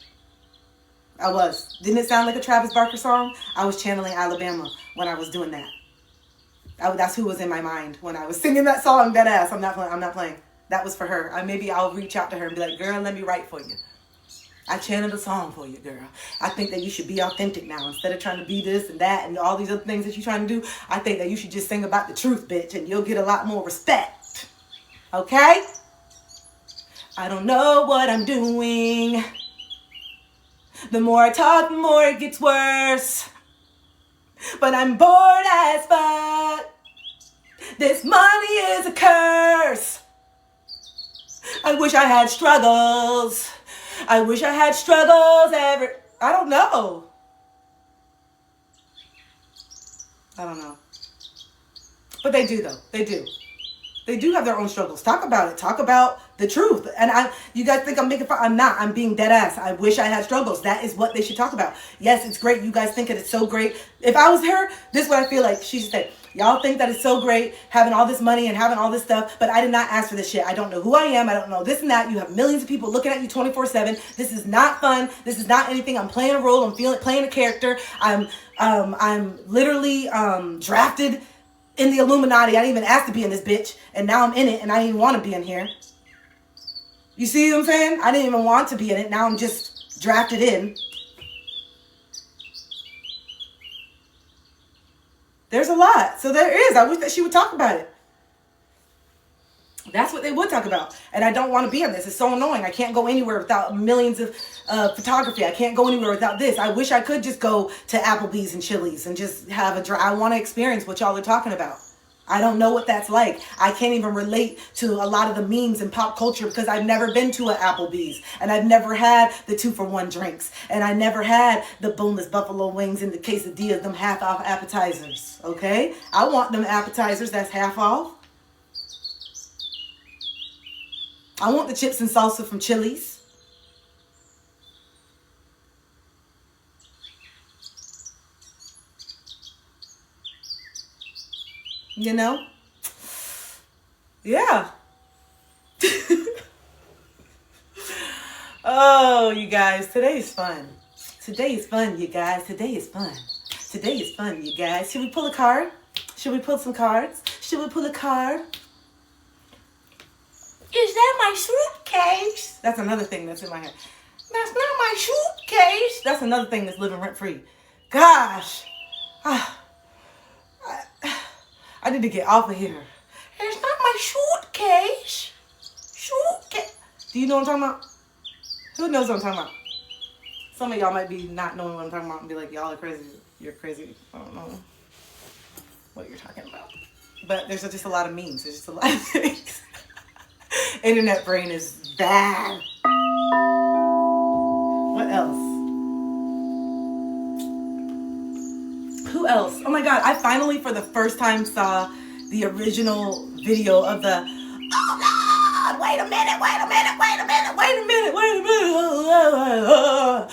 I was. Didn't it sound like a Travis Barker song? I was channeling Alabama when I was doing that. That's who was in my mind when I was singing that song, dead ass. I'm not playing. That was for her. Maybe I'll reach out to her and be like, girl, let me write for you. I channeled a song for you, girl. I think that you should be authentic now. Instead of trying to be this and that and all these other things that you're trying to do, I think that you should just sing about the truth, bitch, and you'll get a lot more respect. Okay? I don't know what I'm doing. The more I talk, the more it gets worse. But I'm bored as fuck. This money is a curse. I wish I had struggles. I wish I had struggles ever. I don't know. I don't know. But they do, though. They do. They do have their own struggles. Talk about it. Talk about the truth. And you guys think I'm making fun? I'm not. I'm being dead ass. I wish I had struggles. That is what they should talk about. Yes, it's great. You guys think that it's so great. If I was her, this is what I feel like she should say. Y'all think that it's so great having all this money and having all this stuff, but I did not ask for this shit. I don't know who I am. I don't know this and that. You have millions of people looking at you 24/7. This is not fun. This is not anything. I'm playing a role. I'm playing a character. I'm literally drafted in the Illuminati. I didn't even ask to be in this bitch, and now I'm in it, and I didn't even want to be in here. You see what I'm saying? I didn't even want to be in it. Now I'm just drafted in. There's a lot. So there is. I wish that she would talk about it. That's what they would talk about. And I don't want to be in this. It's so annoying. I can't go anywhere without millions of photography. I can't go anywhere without this. I wish I could just go to Applebee's and Chili's and just have a drive. I want to experience what y'all are talking about. I don't know what that's like. I can't even relate to a lot of the memes and pop culture because I've never been to an Applebee's and I've never had the 2-for-1 drinks and I never had the boneless buffalo wings and the quesadillas, them half off appetizers. Okay? I want them appetizers that's half off. I want the chips and salsa from Chili's. You know? Yeah. Oh, you guys, today is fun. Today is fun, you guys. Today is fun. Today is fun, you guys. Should we pull a card? Should we pull some cards? Should we pull a card? Is that my suitcase? That's another thing that's in my head. That's not my suitcase. That's another thing that's living rent free. Gosh. I need to get off of here. It's not my suitcase. Suitcase. Do you know what I'm talking about? Who knows what I'm talking about? Some of y'all might be not knowing what I'm talking about and be like, y'all are crazy. You're crazy. I don't know what you're talking about. But there's just a lot of memes. There's just a lot of things. Internet brain is bad. What else? Who else? Oh my God, I finally for the first time saw the original video of the, oh God, wait a minute, wait a minute, wait a minute, wait a minute, wait a minute.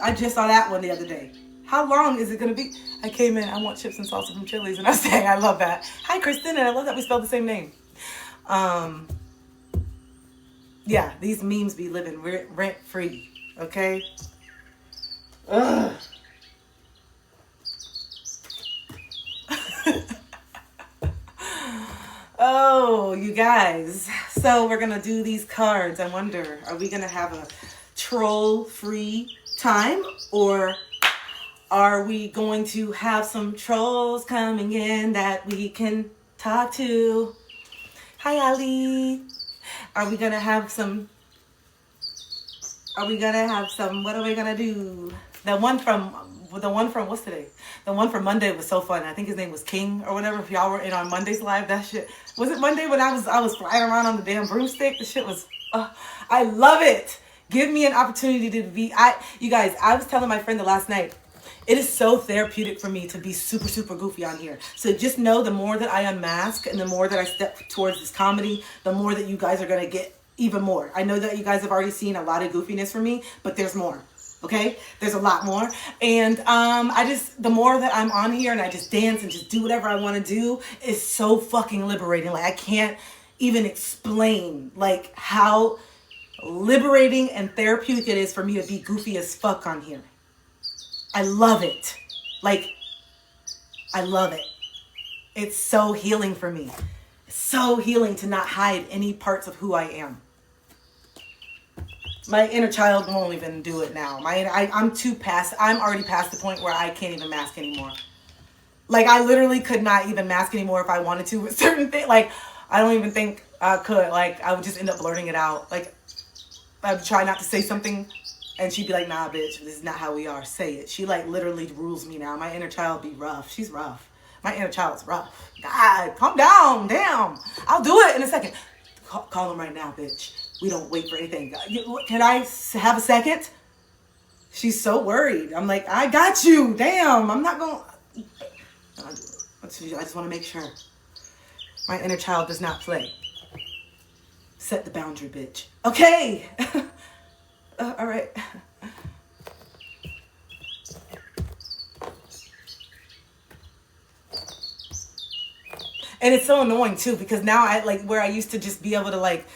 I just saw that one the other day. How long is it going to be? I came in, I want chips and salsa from Chili's, and I sang, I love that. Hi, Kristen, and I love that we spelled the same name. Yeah, these memes be living rent-free, okay? Ugh. Oh, you guys. So we're going to do these cards. I wonder, are we going to have a troll-free time, or are we going to have some trolls coming in that we can talk to? Hi, Ali. Are we going to have some, what are we going to do? The one from, what's today? The one from Monday was so fun. I think his name was King or whatever. If y'all were in on Monday's live, that shit. Was it Monday when I was flying around on the damn broomstick? The shit was, I love it. Give me an opportunity to be, you guys, I was telling my friend the last night, it is so therapeutic for me to be super, super goofy on here. So just know the more that I unmask and the more that I step towards this comedy, the more that you guys are going to get even more. I know that you guys have already seen a lot of goofiness from me, but there's more. Okay? There's a lot more. And the more that I'm on here and I just dance and just do whatever I want to do is so fucking liberating. Like, I can't even explain like how liberating and therapeutic it is for me to be goofy as fuck on here. I love it. Like, I love it. It's so healing for me. It's so healing to not hide any parts of who I am. My inner child won't even do it now. I'm already past the point where I can't even mask anymore. Like, I literally could not even mask anymore if I wanted to with certain things. Like, I don't even think I could. Like, I would just end up blurting it out. Like, I would try not to say something, and she'd be like, nah, bitch, this is not how we are. Say it. She, like, literally rules me now. My inner child be rough. She's rough. My inner child's rough. God, calm down. Damn. I'll do it in a second. Call him right now, bitch. We don't wait for anything. Can I have a second? She's so worried. I'm like, I got you. Damn. I'm not going to. I just want to make sure. My inner child does not play. Set the boundary, bitch. Okay. All right. And it's so annoying too, because now I like where I used to just be able to like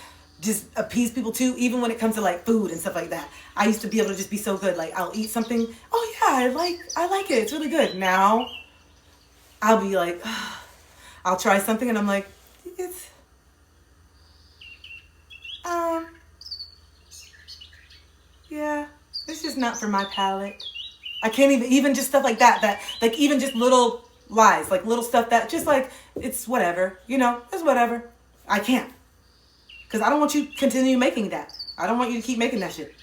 just appease people too, even when it comes to like food and stuff like that. I used to be able to just be so good. Like, I'll eat something. Oh yeah, I like it. It's really good. Now I'll be like, I'll try something and I'm like, it's yeah, it's just not for my palate. I can't even just stuff like that like even just little lies, like little stuff that just like, it's whatever, it's whatever. I can't. Because I don't want you to continue making that. I don't want you to keep making that shit.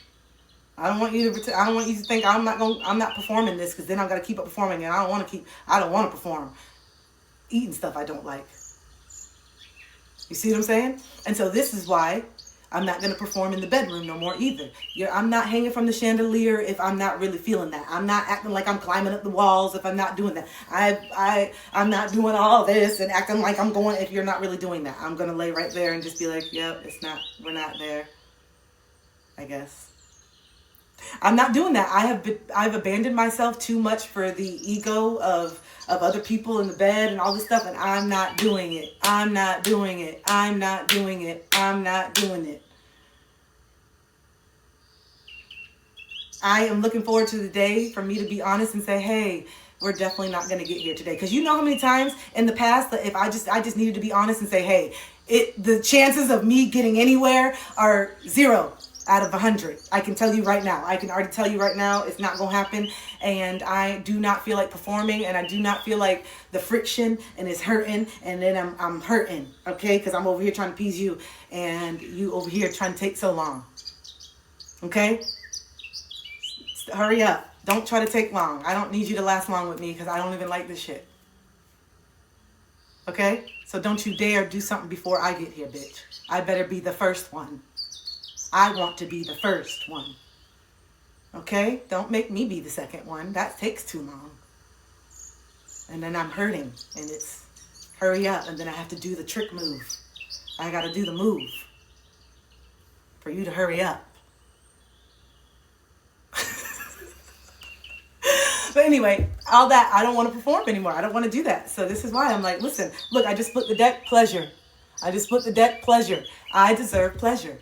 I don't want you to think I'm not performing this, because then I've got to keep up performing, and I don't want to perform eating stuff I don't like. You see what I'm saying? And so this is why I'm not going to perform in the bedroom no more either. I'm not hanging from the chandelier if I'm not really feeling that. I'm not acting like I'm climbing up the walls if I'm not doing that. I'm not doing all this and acting like I'm going if you're not really doing that. I'm going to lay right there and just be like, yep, we're not there, I guess. I'm not doing that. I've abandoned myself too much for the ego of other people in the bed and all this stuff, and I'm not doing it. I'm not doing it. I'm not doing it. I'm not doing it. I am looking forward to the day for me to be honest and say, hey, we're definitely not going to get here today. Because you know how many times in the past that if I just needed to be honest and say, hey, the chances of me getting anywhere are 0 out of 100. I can tell you right now. I can already tell you right now it's not going to happen. And I do not feel like performing, and I do not feel like the friction, and it's hurting, and then I'm hurting, okay? Because I'm over here trying to appease you, and you over here trying to take so long, okay? Hurry up. Don't try to take long. I don't need you to last long with me, because I don't even like this shit, okay? So don't you dare do something before I get here, bitch. I better be the first one. I want to be the first one. Okay? Don't make me be the second one. That takes too long. And then I'm hurting. And it's hurry up. And then I have to do the trick move. I got to do the move for you to hurry up. But anyway, all that, I don't want to perform anymore. I don't want to do that. So this is why I'm like, listen, look, I just split the deck, pleasure. I just split the deck, pleasure. I deserve pleasure.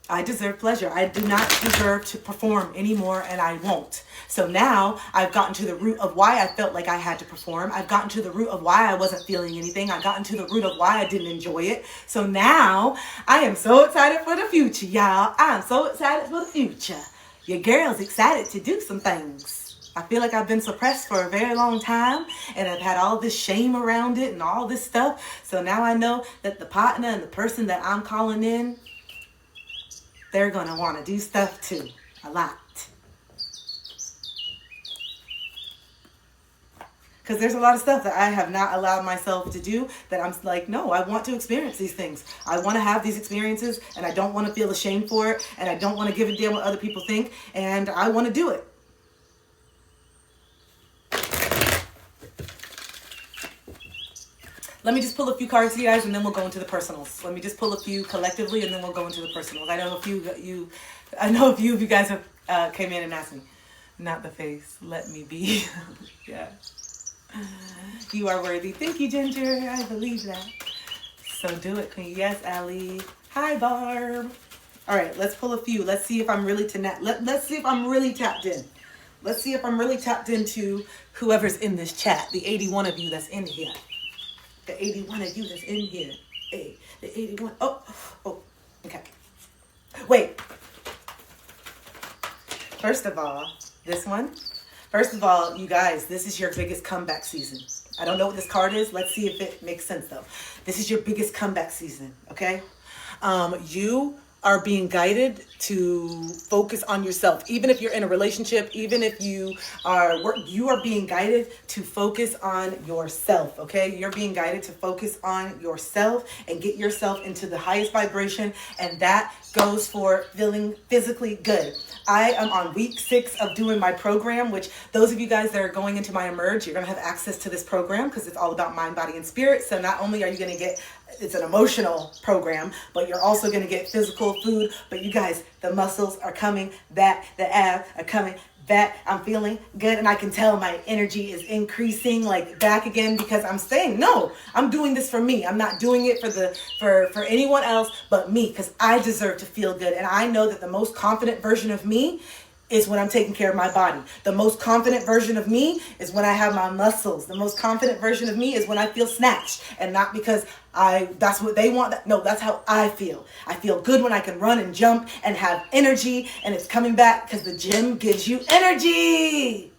I deserve pleasure. I do not deserve to perform anymore, and I won't. So now I've gotten to the root of why I felt like I had to perform. I've gotten to the root of why I wasn't feeling anything. I've gotten to the root of why I didn't enjoy it. So now I am so excited for the future, y'all. I am so excited for the future. Your girl's excited to do some things. I feel like I've been suppressed for a very long time, and I've had all this shame around it and all this stuff. So now I know that the partner and the person that I'm calling in, they're going to want to do stuff too. A lot. Because there's a lot of stuff that I have not allowed myself to do that I'm like, no, I want to experience these things. I want to have these experiences, and I don't want to feel ashamed for it, and I don't want to give a damn what other people think, and I want to do it. Let me just pull a few cards for you guys, and then we'll go into the personals. Let me just pull a few collectively, and then we'll go into the personals. I know a few of you guys have came in and asked me. Not the face. Let me be. Yeah. You are worthy. Thank you, Ginger. I believe that. So do it, Queen. Yes, Allie. Hi, Barb. All right, let's pull a few. Let's see if I'm really let's see if I'm really tapped in. Let's see if I'm really tapped into whoever's in this chat. The 81 of you that's in here. The 81 of you that's in here. Hey, the 81. Oh, okay. Wait. First of all, this one. First of all, you guys, this is your biggest comeback season. I don't know what this card is. Let's see if it makes sense, though. This is your biggest comeback season, okay? You are being guided to focus on yourself. Even if you're in a relationship, even if you are being guided to focus on yourself, okay? You're being guided to focus on yourself and get yourself into the highest vibration, and that goes for feeling physically good. I am on week 6 of doing my program, which those of you guys that are going into my Emerge, you're going to have access to this program because it's all about mind, body, and spirit. So not only are you going to get, it's an emotional program, but you're also going to get physical food. But you guys, the muscles are coming back, the abs are coming back. I'm feeling good, and I can tell my energy is increasing, like back again, because I'm saying, no, I'm doing this for me. I'm not doing it for anyone else but me, because I deserve to feel good. And I know that the most confident version of me is when I'm taking care of my body. The most confident version of me is when I have my muscles. The most confident version of me is when I feel snatched, and not because that's what they want. No, that's how I feel. I feel good when I can run and jump and have energy, and it's coming back because the gym gives you energy.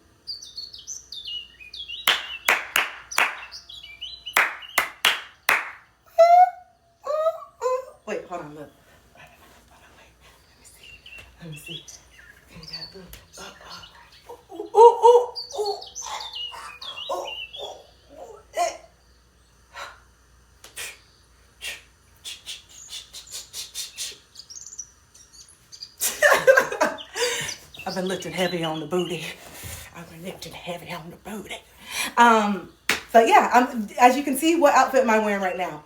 Wait, hold on, look. Let me see. I've been lifting heavy on the booty. So yeah, as you can see, what outfit am I wearing right now?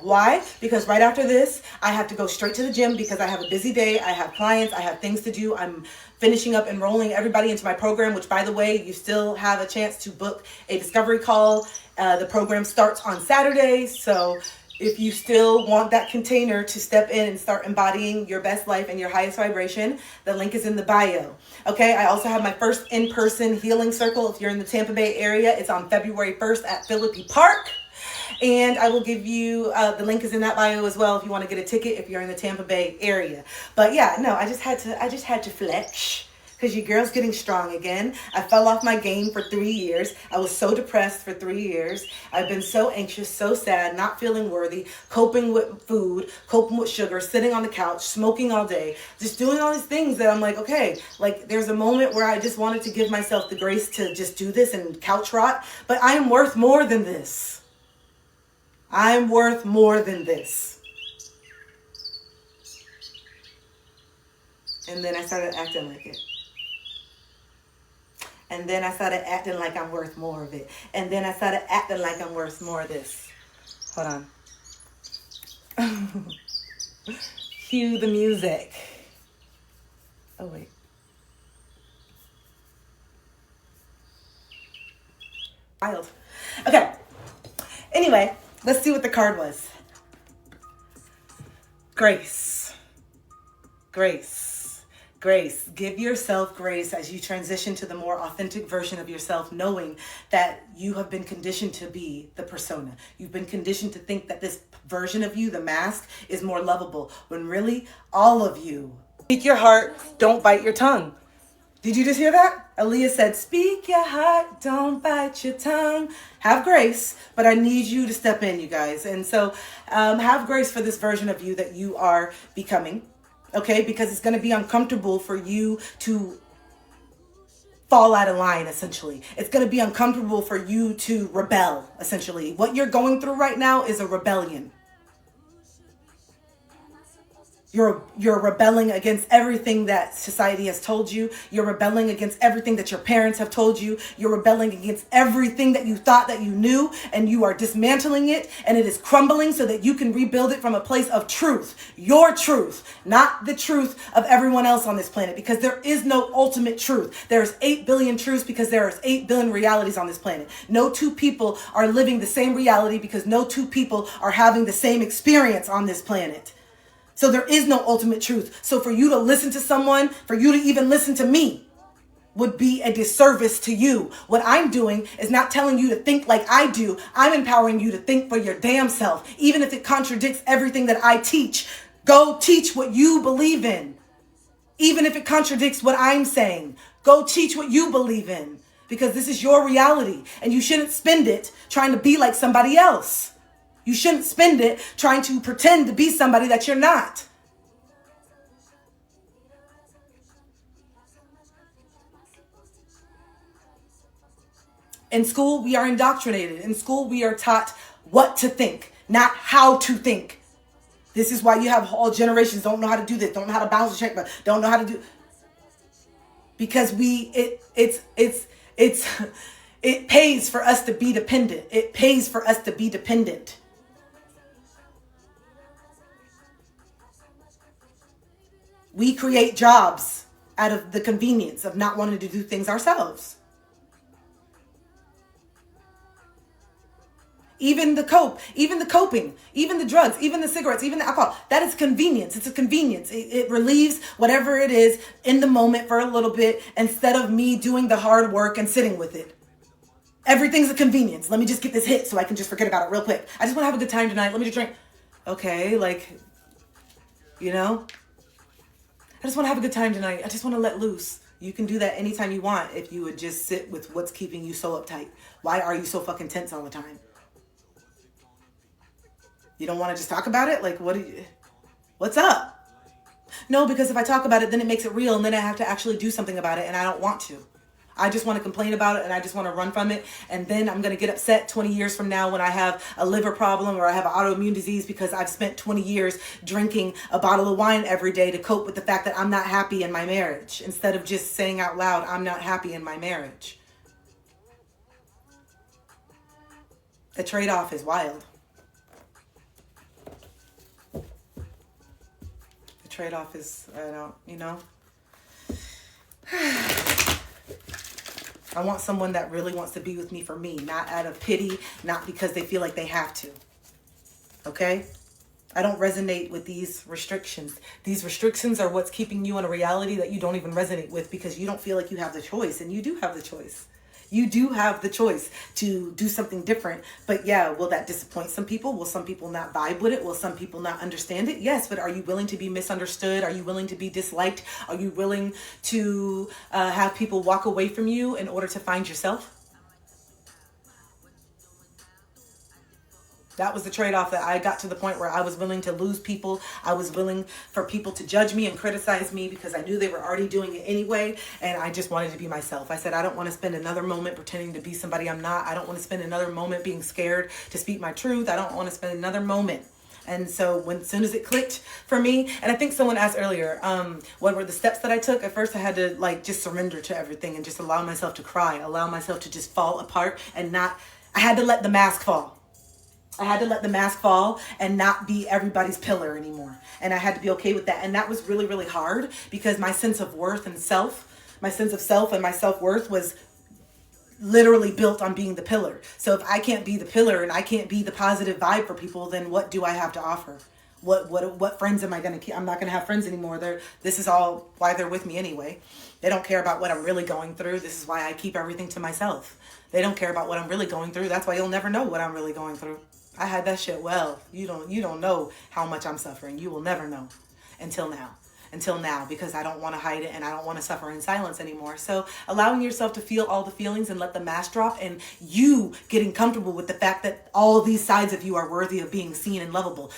Why? Because right after this, I have to go straight to the gym because I have a busy day. I have clients. I have things to do. I'm finishing up enrolling everybody into my program, which, by the way, you still have a chance to book a discovery call. The program starts on Saturday. So if you still want that container to step in and start embodying your best life and your highest vibration, the link is in the bio. Okay, I also have my first in-person healing circle. If you're in the Tampa Bay area, it's on February 1st at Philippi Park. And I will give you, the link is in that bio as well if you want to get a ticket if you're in the Tampa Bay area. But yeah, no, I just had to flex because your girl's getting strong again. I fell off my game for 3 years. I was so depressed for 3 years. I've been so anxious, so sad, not feeling worthy, coping with food, coping with sugar, sitting on the couch, smoking all day, just doing all these things that I'm like, okay, like there's a moment where I just wanted to give myself the grace to just do this and couch rot, but I am worth more than this. I'm worth more than this. And then I started acting like it. And then I started acting like I'm worth more of it. And then I started acting like I'm worth more of this. Hold on. Cue the music. Oh, wait. Wild. Okay. Anyway, let's see what the card was. Grace. Grace. Grace. Give yourself grace as you transition to the more authentic version of yourself, knowing that you have been conditioned to be the persona. You've been conditioned to think that this version of you, the mask, is more lovable, when really all of you. Speak your heart, don't bite your tongue. Did you just hear that? Aaliyah said, speak your heart, don't bite your tongue. Have grace, but I need you to step in, you guys. And so have grace for this version of you that you are becoming, okay? Because it's going to be uncomfortable for you to fall out of line, essentially. It's going to be uncomfortable for you to rebel, essentially. What you're going through right now is a rebellion. You're rebelling against everything that society has told you. You're rebelling against everything that your parents have told you. You're rebelling against everything that you thought that you knew, and you are dismantling it, and it is crumbling so that you can rebuild it from a place of truth. Your truth, not the truth of everyone else on this planet, because there is no ultimate truth. There's 8 billion truths because there is 8 billion realities on this planet. No two people are living the same reality because no two people are having the same experience on this planet. So there is no ultimate truth. So for you to listen to someone, for you to even listen to me, would be a disservice to you. What I'm doing is not telling you to think like I do. I'm empowering you to think for your damn self. Even if it contradicts everything that I teach, go teach what you believe in. Even if it contradicts what I'm saying, go teach what you believe in. Because this is your reality, and you shouldn't spend it trying to be like somebody else. You shouldn't spend it trying to pretend to be somebody that you're not. In school, we are indoctrinated. In school, we are taught what to think, not how to think. This is why you have whole generations don't know how to do this, don't know how to balance a checkbook, don't know how to do. Because it pays for us to be dependent. It pays for us to be dependent. We create jobs out of the convenience of not wanting to do things ourselves. Even the coping, even the drugs, even the cigarettes, even the alcohol, that is convenience. It's a convenience. It relieves whatever it is in the moment for a little bit instead of me doing the hard work and sitting with it. Everything's a convenience. Let me just get this hit so I can just forget about it real quick. I just want to have a good time tonight. Let me just drink. Okay, I just want to have a good time tonight. I just want to let loose. You can do that anytime you want if you would just sit with what's keeping you so uptight. Why are you so fucking tense all the time? You don't want to just talk about it? What's up? No, because if I talk about it, then it makes it real, and then I have to actually do something about it, and I don't want to. I just want to complain about it, and I just want to run from it, and then I'm going to get upset 20 years from now when I have a liver problem or I have an autoimmune disease because I've spent 20 years drinking a bottle of wine every day to cope with the fact that I'm not happy in my marriage, instead of just saying out loud, I'm not happy in my marriage. The trade-off is wild. The trade-off is, I want someone that really wants to be with me for me, not out of pity, not because they feel like they have to. Okay? I don't resonate with these restrictions. These restrictions are what's keeping you in a reality that you don't even resonate with because you don't feel like you have the choice, and you do have the choice. You do have the choice to do something different. But yeah, will that disappoint some people? Will some people not vibe with it? Will some people not understand it? Yes, but are you willing to be misunderstood? Are you willing to be disliked? Are you willing to have people walk away from you in order to find yourself? That was the trade-off that I got to the point where I was willing to lose people. I was willing for people to judge me and criticize me because I knew they were already doing it anyway. And I just wanted to be myself. I said, I don't want to spend another moment pretending to be somebody I'm not. I don't want to spend another moment being scared to speak my truth. I don't want to spend another moment. And so as soon as it clicked for me, and I think someone asked earlier, what were the steps that I took? At first I had to just surrender to everything and just allow myself to cry, allow myself to just fall apart and I had to let the mask fall. I had to let the mask fall and not be everybody's pillar anymore. And I had to be okay with that. And that was really, really hard because my sense of worth and my sense of self and my self-worth was literally built on being the pillar. So if I can't be the pillar and I can't be the positive vibe for people, then what do I have to offer? What friends am I going to keep? I'm not going to have friends anymore. This is all why they're with me anyway. They don't care about what I'm really going through. This is why I keep everything to myself. They don't care about what I'm really going through. That's why you'll never know what I'm really going through. I had that shit well. You don't know how much I'm suffering. You will never know until now, because I don't want to hide it and I don't want to suffer in silence anymore. So allowing yourself to feel all the feelings and let the mask drop, and you getting comfortable with the fact that all these sides of you are worthy of being seen and lovable.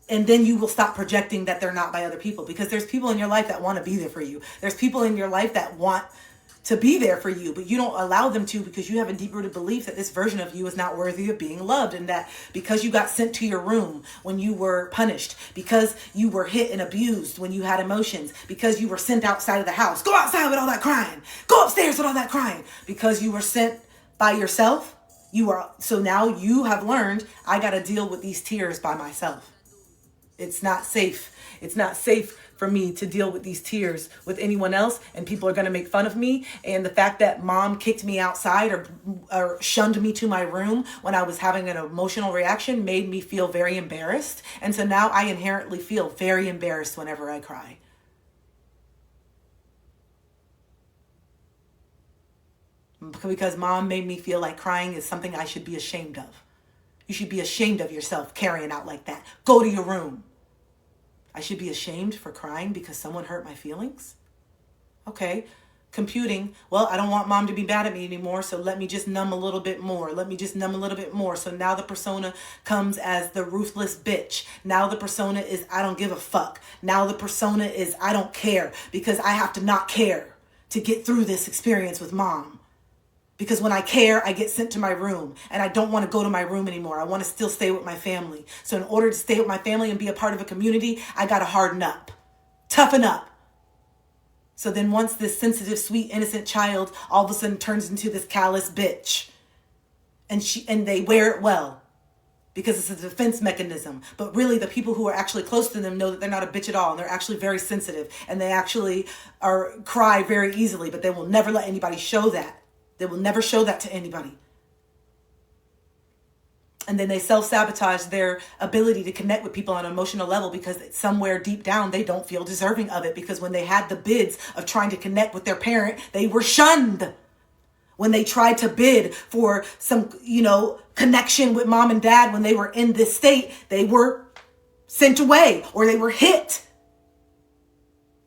And then you will stop projecting that they're not by other people, because there's people in your life that want to be there for you. There's people in your life that want to be there for you, but you don't allow them to, because you have a deep-rooted belief that this version of you is not worthy of being loved, and that because you got sent to your room when you were punished, because you were hit and abused when you had emotions, because you were sent outside of the house, go outside with all that crying, go upstairs with all that crying, because you were sent by yourself, so now you have learned, I got to deal with these tears by myself. It's not safe. It's not safe for me to deal with these tears with anyone else, and people are going to make fun of me. And the fact that mom kicked me outside or shunned me to my room when I was having an emotional reaction made me feel very embarrassed. And so now I inherently feel very embarrassed whenever I cry. Because mom made me feel like crying is something I should be ashamed of. You should be ashamed of yourself carrying out like that. Go to your room. I should be ashamed for crying because someone hurt my feelings? Okay. Computing. Well, I don't want mom to be mad at me anymore, so let me just numb a little bit more. So now the persona comes as the ruthless bitch. Now the persona is I don't give a fuck. Now the persona is I don't care, because I have to not care to get through this experience with mom. Because when I care, I get sent to my room, and I don't want to go to my room anymore. I want to still stay with my family. So in order to stay with my family and be a part of a community, I got to harden up, toughen up. So then once this sensitive, sweet, innocent child all of a sudden turns into this callous bitch, and they wear it well because it's a defense mechanism. But really the people who are actually close to them know that they're not a bitch at all, and they're actually very sensitive, and they actually cry very easily, but they will never let anybody show that. They will never show that to anybody. And then they self-sabotage their ability to connect with people on an emotional level, because somewhere deep down they don't feel deserving of it, because when they had the bids of trying to connect with their parent, they were shunned. When they tried to bid for some, connection with mom and dad when they were in this state, they were sent away or they were hit.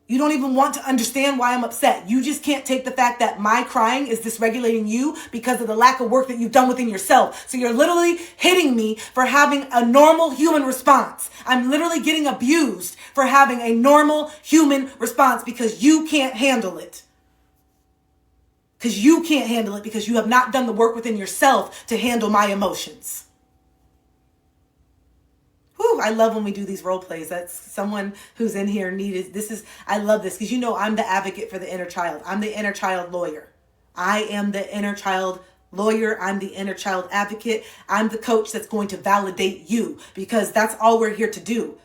You don't even want to understand why I'm upset. You just can't take the fact that my crying is dysregulating you because of the lack of work that you've done within yourself. So you're literally hitting me for having a normal human response. I'm literally getting abused for having a normal human response because you can't handle it. Because you can't handle it because you have not done the work within yourself to handle my emotions. Whew, I love when we do these role plays. That's someone who's in here needed. I love this because I'm the advocate for the inner child. I'm the inner child lawyer. I am the inner child lawyer. I'm the inner child advocate. I'm the coach that's going to validate you, because that's all we're here to do.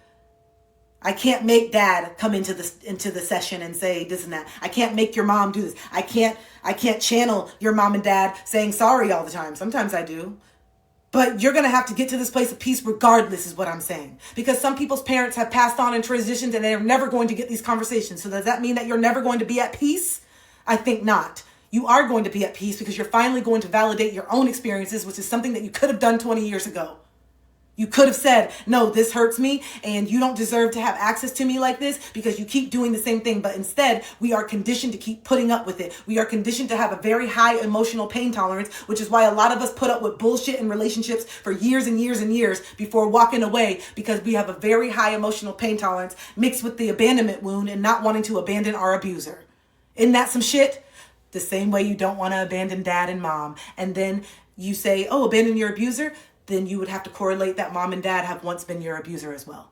I can't make dad come into the session and say this and that. I can't make your mom do this. I can't channel your mom and dad saying sorry all the time. Sometimes I do. But you're going to have to get to this place of peace regardless, is what I'm saying. Because some people's parents have passed on and transitioned, and they're never going to get these conversations. So does that mean that you're never going to be at peace? I think not. You are going to be at peace because you're finally going to validate your own experiences, which is something that you could have done 20 years ago. You could have said, no, this hurts me and you don't deserve to have access to me like this because you keep doing the same thing. But instead, we are conditioned to keep putting up with it. We are conditioned to have a very high emotional pain tolerance, which is why a lot of us put up with bullshit in relationships for years and years and years before walking away, because we have a very high emotional pain tolerance mixed with the abandonment wound and not wanting to abandon our abuser. Isn't that some shit? The same way you don't want to abandon dad and mom. And then you say, oh, abandon your abuser. Then you would have to correlate that mom and dad have once been your abuser as well.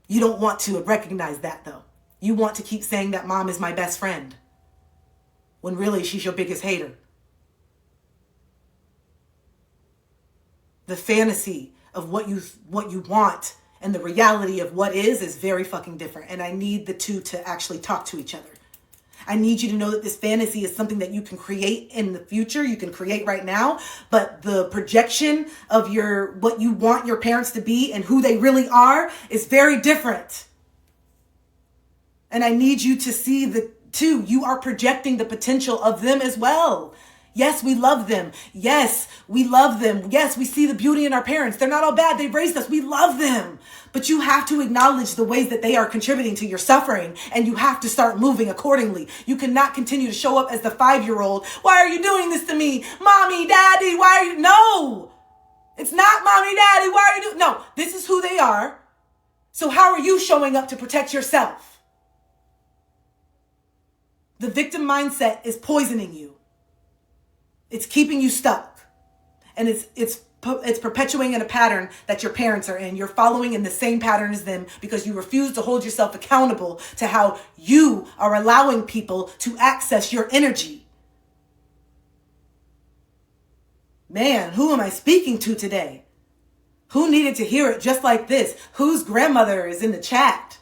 You don't want to recognize that, though. You want to keep saying that mom is my best friend when really she's your biggest hater. The fantasy of what you want and the reality of what is very fucking different. And I need the two to actually talk to each other. I need you to know that this fantasy is something that you can create in the future. You can create right now, but the projection of what you want your parents to be and who they really are is very different. And I need you to see the two. You are projecting the potential of them as well. Yes, we love them. Yes, we love them. Yes, we see the beauty in our parents. They're not all bad. They've raised us. We love them. But you have to acknowledge the ways that they are contributing to your suffering, and you have to start moving accordingly. You cannot continue to show up as the 5-year-old. Why are you doing this to me? Mommy, daddy, why are you? No, it's not mommy, daddy. Why are you doing? No, this is who they are. So how are you showing up to protect yourself? The victim mindset is poisoning you. It's keeping you stuck, and it's perpetuating a pattern that your parents are in. You're following in the same pattern as them because you refuse to hold yourself accountable to how you are allowing people to access your energy. Man, who am I speaking to today? Who needed to hear it just like this? Whose grandmother is in the chat?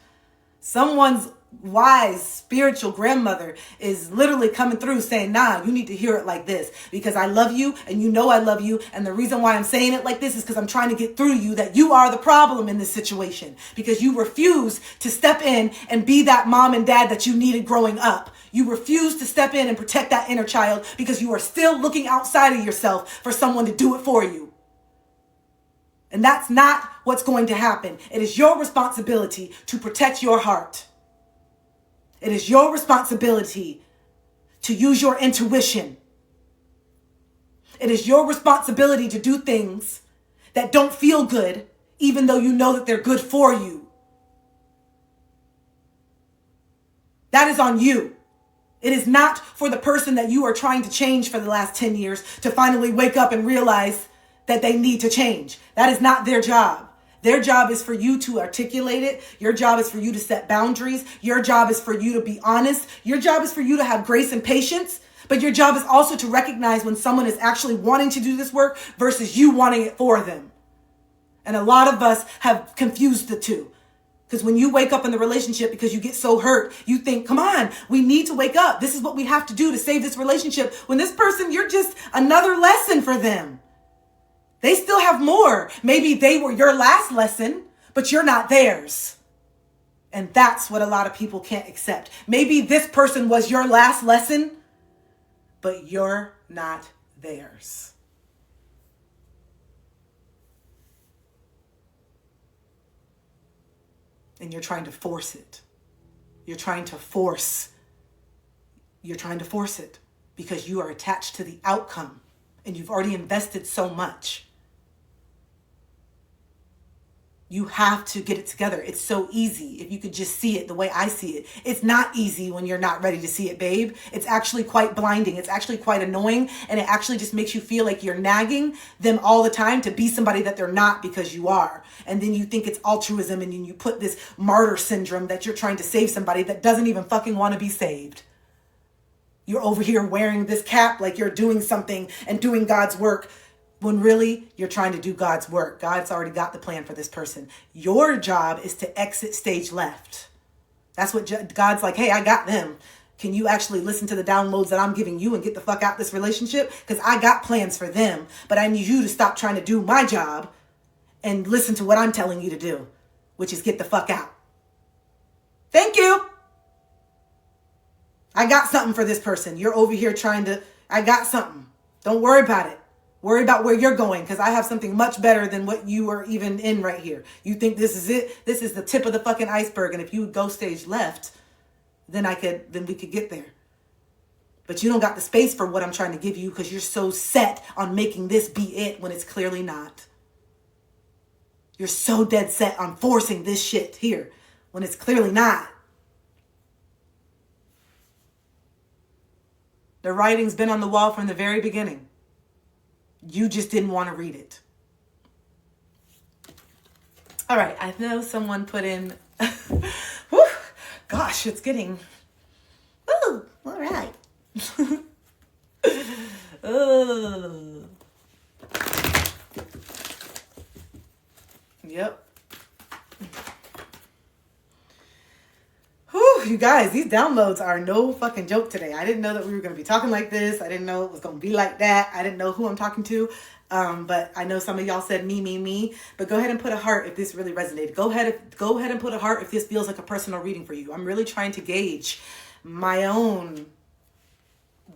Someone's wise spiritual grandmother is literally coming through saying, nah, you need to hear it like this because I love you and you know I love you. And the reason why I'm saying it like this is because I'm trying to get through you that you are the problem in this situation because you refuse to step in and be that mom and dad that you needed growing up. You refuse to step in and protect that inner child because you are still looking outside of yourself for someone to do it for you. And that's not what's going to happen. It is your responsibility to protect your heart. It is your responsibility to use your intuition. It is your responsibility to do things that don't feel good, even though you know that they're good for you. That is on you. It is not for the person that you are trying to change for the last 10 years to finally wake up and realize that they need to change. That is not their job. Their job is for you to articulate it. Your job is for you to set boundaries. Your job is for you to be honest. Your job is for you to have grace and patience. But your job is also to recognize when someone is actually wanting to do this work versus you wanting it for them. And a lot of us have confused the two. Because when you wake up in the relationship because you get so hurt, you think, come on, we need to wake up. This is what we have to do to save this relationship. When this person, you're just another lesson for them. They still have more. Maybe they were your last lesson, but you're not theirs. And that's what a lot of people can't accept. Maybe this person was your last lesson, but you're not theirs. And you're trying to force it. You're trying to force it because you are attached to the outcome and you've already invested so much. You have to get it together. It's so easy if you could just see it the way I see it. It's not easy when you're not ready to see it, babe. It's actually quite blinding. It's actually quite annoying. And it actually just makes you feel like you're nagging them all the time to be somebody that they're not because you are. And then you think it's altruism and then you put this martyr syndrome that you're trying to save somebody that doesn't even fucking want to be saved. You're over here wearing this cap like you're doing something and doing God's work, when really you're trying to do God's work. God's already got the plan for this person. Your job is to exit stage left. That's what God's like, hey, I got them. Can you actually listen to the downloads that I'm giving you and get the fuck out this relationship? Because I got plans for them, but I need you to stop trying to do my job and listen to what I'm telling you to do, which is get the fuck out. Thank you. I got something for this person. You're over here I got something. Don't worry about it. Worry about where you're going because I have something much better than what you are even in right here. You think this is it? This is the tip of the fucking iceberg. And if you would go stage left, then we could get there. But you don't got the space for what I'm trying to give you because you're so set on making this be it when it's clearly not. You're so dead set on forcing this shit here when it's clearly not. The writing's been on the wall from the very beginning. You just didn't want to read it. All right. I know someone put in, whew, gosh, it's getting, all right. Yep. Whew, you guys, these downloads are no fucking joke today. I didn't know that we were going to be talking like this. I didn't know it was going to be like that. I didn't know who I'm talking to. But I know some of y'all said me. But go ahead and put a heart if this really resonated. Go ahead and put a heart if this feels like a personal reading for you. I'm really trying to gauge my own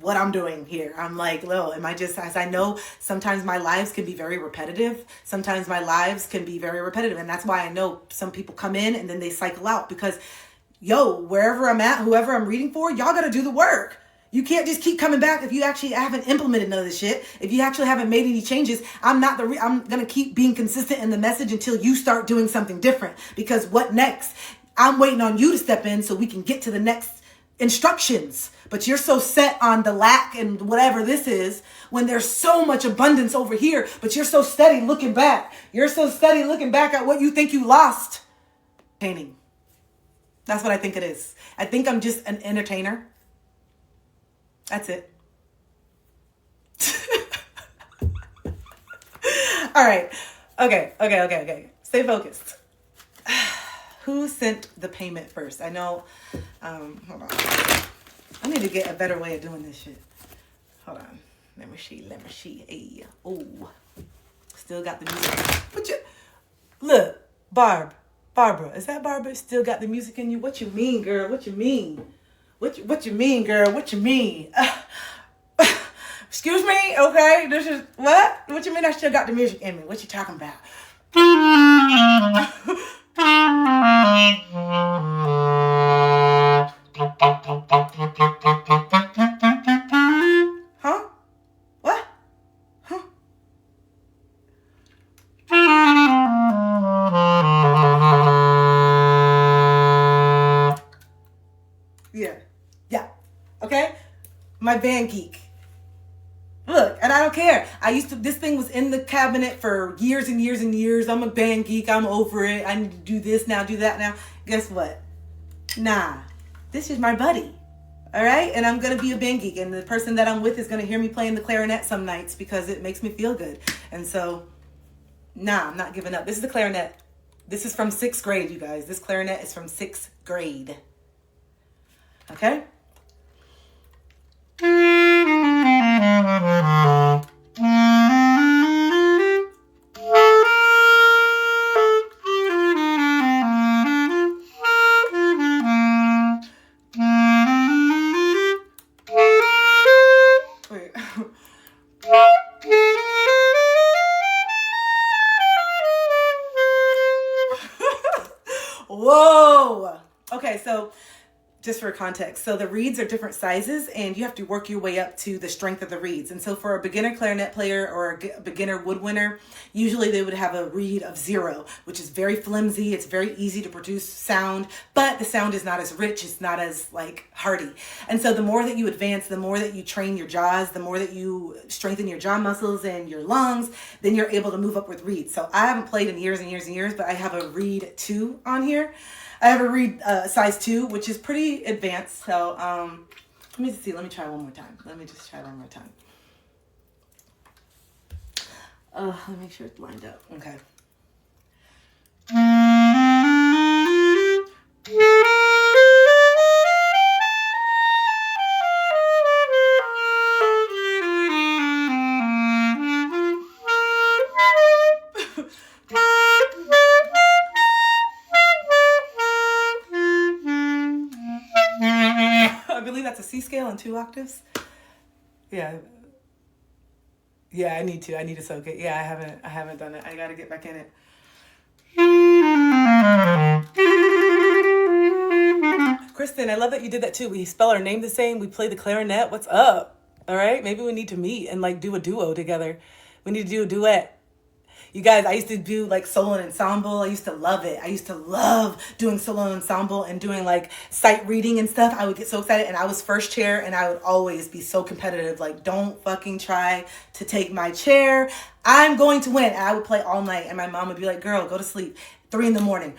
what I'm doing here. I'm like, Lil, am I just, as I know, sometimes my lives can be very repetitive. And that's why I know some people come in and then they cycle out, because wherever I'm at, whoever I'm reading for, y'all got to do the work. You can't just keep coming back if you actually haven't implemented none of this shit. If you actually haven't made any changes, I'm going to keep being consistent in the message until you start doing something different. Because what next? I'm waiting on you to step in so we can get to the next instructions. But you're so set on the lack and whatever this is, when there's so much abundance over here, but you're so steady looking back. You're so steady looking back at what you think you lost. Painting. That's what I think it is. I think I'm just an entertainer. That's it. All right. Okay. Stay focused. Who sent the payment first? I know. Hold on. I need to get a better way of doing this shit. Hold on. Let me see. Hey. Oh. Still got the music. Look, Barbara, is that Barbara? Still got the music in you? What you mean, girl? What you mean? What you mean, girl? What you mean? Excuse me? Okay, this is what? What you mean I still got the music in me? What you talking about? Huh? What? Huh? Yeah. Okay? My Van Geek. Look, and I don't care. This thing was in the cabinet for years and years and years. I'm a Van Geek. I'm over it. I need to do this now, do that now. Guess what? Nah. This is my buddy. All right? And I'm going to be a Van Geek. And the person that I'm with is going to hear me playing the clarinet some nights because it makes me feel good. And so, nah, I'm not giving up. This is the clarinet. This is from 6th grade, you guys. This clarinet is from 6th grade. Okay? Wait. Whoa. Okay, so just for context, so the reeds are different sizes and you have to work your way up to the strength of the reeds. And so for a beginner clarinet player or a beginner woodwinner, usually they would have a reed of 0, which is very flimsy. It's very easy to produce sound, but the sound is not as rich. It's not as like hearty. And so the more that you advance, the more that you train your jaws, the more that you strengthen your jaw muscles and your lungs, then you're able to move up with reeds. So I haven't played in years and years and years, but I have a reed 2 on here. I have a reed size 2, which is pretty advanced. So let me see. Let me try one more time. Let me just try one more time. Let me make sure it's lined up. Okay. I believe that's a C scale and 2 octaves. Yeah. Yeah, I need to soak it. Yeah, I haven't done it. I got to get back in it. Kristen, I love that you did that too. We spell our name the same. We play the clarinet. What's up? All right. Maybe we need to meet and like do a duo together. We need to do a duet. You guys, I used to do like solo and ensemble. I used to love it. I used to love doing solo and ensemble and doing like sight reading and stuff. I would get so excited, and I was first chair, and I would always be so competitive. Like, don't fucking try to take my chair. I'm going to win. And I would play all night, and my mom would be like, girl, go to sleep. 3 a.m.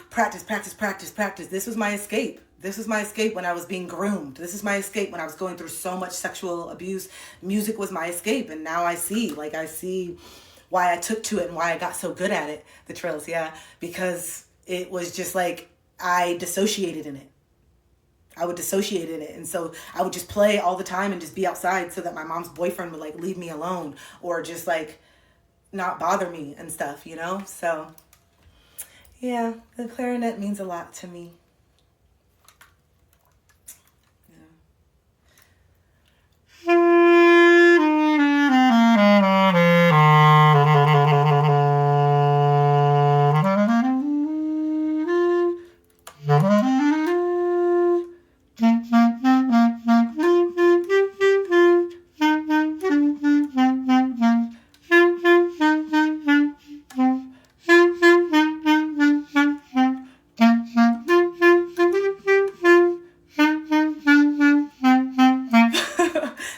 Practice. This was my escape. This was my escape when I was being groomed. This is my escape when I was going through so much sexual abuse. Music was my escape. And now I see why I took to it and why I got so good at it, the trills, yeah, because it was just like I dissociated in it. I would dissociate in it. And so I would just play all the time and just be outside so that my mom's boyfriend would like leave me alone or just like not bother me and stuff, you know? So yeah, the clarinet means a lot to me.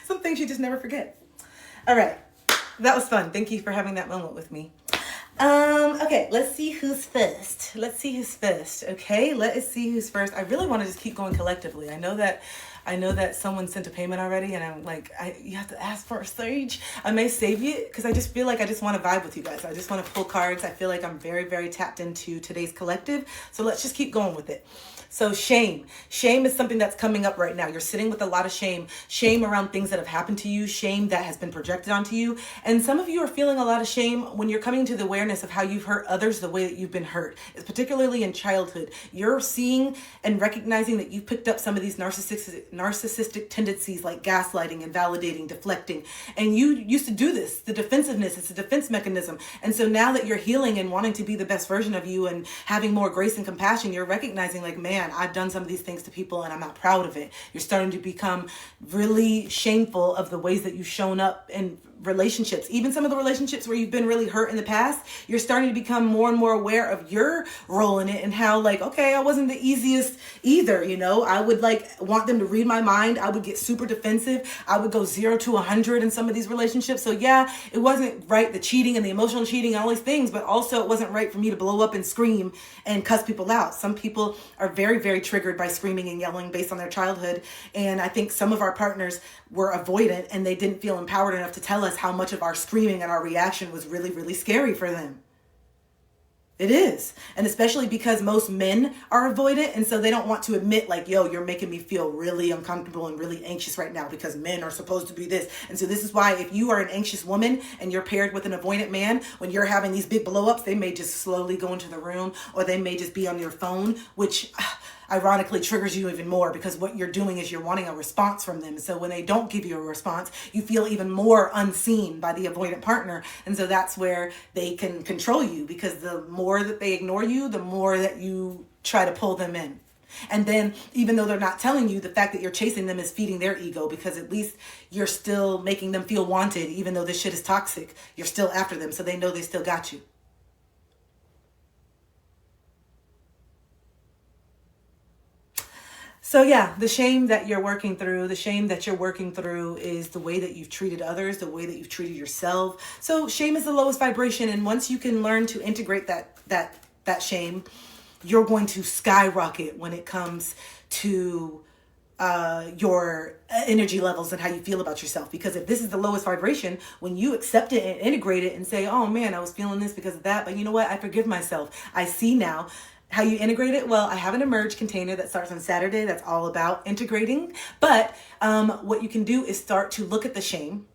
Some things you just never forget. All right. That was fun. Thank you for having that moment with me. Okay, let's see who's first. Okay, let us see who's first. I really want to just keep going collectively. I know that someone sent a payment already, and I'm like, you have to ask for a Sage. I may save you because I just feel like I just want to vibe with you guys. I just want to pull cards. I feel like I'm very, very tapped into today's collective. So let's just keep going with it. So shame. Shame is something that's coming up right now. You're sitting with a lot of shame. Shame around things that have happened to you. Shame that has been projected onto you. And some of you are feeling a lot of shame when you're coming to the awareness of how you've hurt others the way that you've been hurt. It's particularly in childhood. You're seeing and recognizing that you've picked up some of these narcissistic tendencies like gaslighting, invalidating, deflecting. And you used to do this. The defensiveness, it's a defense mechanism. And so now that you're healing and wanting to be the best version of you and having more grace and compassion, you're recognizing like, man, I've done some of these things to people and I'm not proud of it. You're starting to become really shameful of the ways that you've shown up in relationships. Even some of the relationships where you've been really hurt in the past, you're starting to become more and more aware of your role in it and how like, okay, I wasn't the easiest either, you know? I would like want them to read my mind. I would get super defensive. I would go 0 to 100 in some of these relationships. So yeah, it wasn't right, the cheating and the emotional cheating and all these things, but also it wasn't right for me to blow up and scream and cuss people out. Some people are very, very triggered by screaming and yelling based on their childhood. And I think some of our partners were avoidant and they didn't feel empowered enough to tell us how much of our screaming and our reaction was really, really scary for them. It is. And especially because most men are avoidant. And so they don't want to admit like, yo, you're making me feel really uncomfortable and really anxious right now because men are supposed to be this. And so this is why if you are an anxious woman and you're paired with an avoidant man, when you're having these big blow-ups, they may just slowly go into the room or they may just be on your phone, which ironically triggers you even more because what you're doing is you're wanting a response from them. So when they don't give you a response, you feel even more unseen by the avoidant partner. And so that's where they can control you because the more that they ignore you, the more that you try to pull them in. And then even though they're not telling you, the fact that you're chasing them is feeding their ego because at least you're still making them feel wanted. Even though this shit is toxic, you're still after them. So they know they still got you. So yeah, the shame that you're working through is the way that you've treated others, the way that you've treated yourself. So shame is the lowest vibration. And once you can learn to integrate that shame, you're going to skyrocket when it comes to your energy levels and how you feel about yourself. Because if this is the lowest vibration, when you accept it and integrate it and say, oh man, I was feeling this because of that, but you know what? I forgive myself. I see now. How you integrate it? Well, I have an Emerge container that starts on Saturday that's all about integrating. But what you can do is start to look at the shame.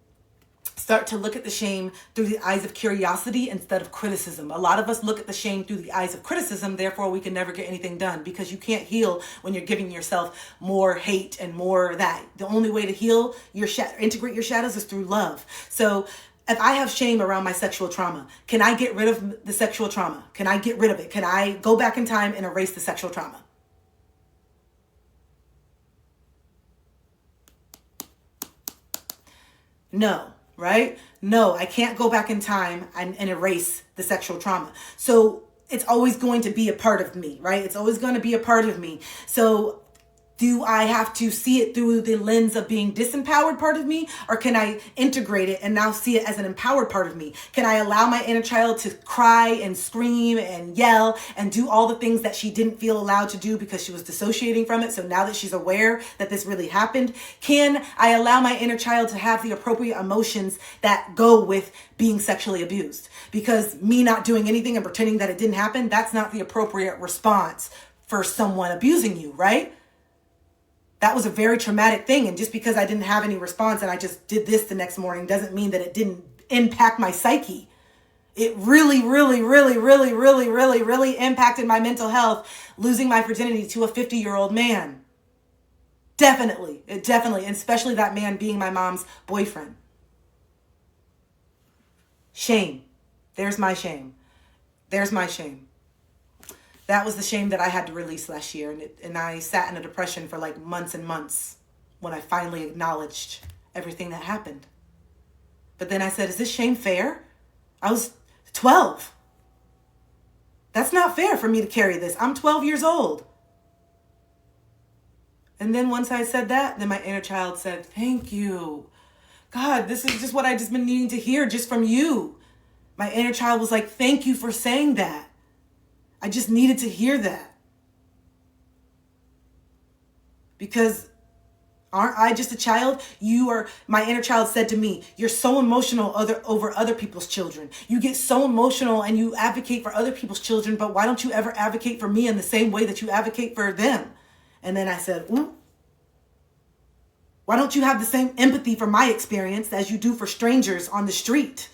Start to look at the shame through the eyes of curiosity instead of criticism. A lot of us look at the shame through the eyes of criticism, therefore we can never get anything done because you can't heal when you're giving yourself more hate and more that. The only way to heal integrate your shadows is through love. So if I have shame around my sexual trauma, can I get rid of the sexual trauma? Can I get rid of it? Can I go back in time and erase the sexual trauma? No, right? No, I can't go back in time and erase the sexual trauma. So it's always going to be a part of me, right? It's always going to be a part of me. So Do I have to see it through the lens of being disempowered part of me? Or can I integrate it and now see it as an empowered part of me? Can I allow my inner child to cry and scream and yell and do all the things that she didn't feel allowed to do because she was dissociating from it? So now that she's aware that this really happened, can I allow my inner child to have the appropriate emotions that go with being sexually abused? Because me not doing anything and pretending that it didn't happen, that's not the appropriate response for someone abusing you, right? That was a very traumatic thing. And just because I didn't have any response and I just did this the next morning doesn't mean that it didn't impact my psyche. It really, really, really, really, really, really, really impacted my mental health, losing my virginity to a 50-year-old man. Definitely. It definitely, and especially that man being my mom's boyfriend. Shame. There's my shame. There's my shame. That was the shame that I had to release last year. And I sat in a depression for like months and months when I finally acknowledged everything that happened. But then I said, is this shame fair? I was 12. That's not fair for me to carry this. I'm 12 years old. And then once I said that, then my inner child said, thank you. God, this is just what I just been needing to hear just from you. My inner child was like, thank you for saying that. I just needed to hear that. Because aren't I just a child? My inner child said to me, you're so emotional over other people's children. You get so emotional and you advocate for other people's children, but why don't you ever advocate for me in the same way that you advocate for them? And then I said, ooh. Why don't you have the same empathy for my experience as you do for strangers on the street?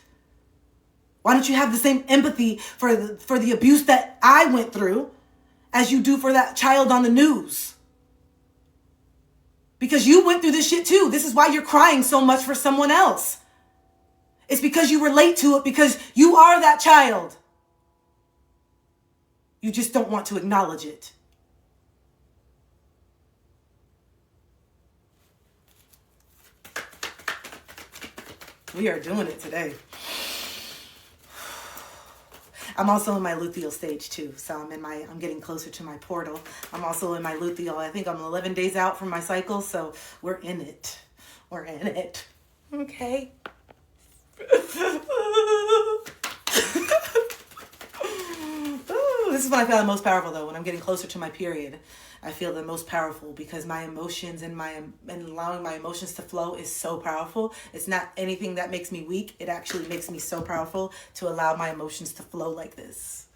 Why don't you have the same empathy for the abuse that I went through as you do for that child on the news? Because you went through this shit too. This is why you're crying so much for someone else. It's because you relate to it because you are that child. You just don't want to acknowledge it. We are doing it today. I'm also in my luteal stage too. So I'm getting closer to my portal. I'm also in my luteal. I think I'm 11 days out from my cycle. So we're in it. We're in it. Okay. This is when I feel the most powerful though, when I'm getting closer to my period. I feel the most powerful because my emotions and allowing my emotions to flow is so powerful. It's not anything that makes me weak. It actually makes me so powerful to allow my emotions to flow like this.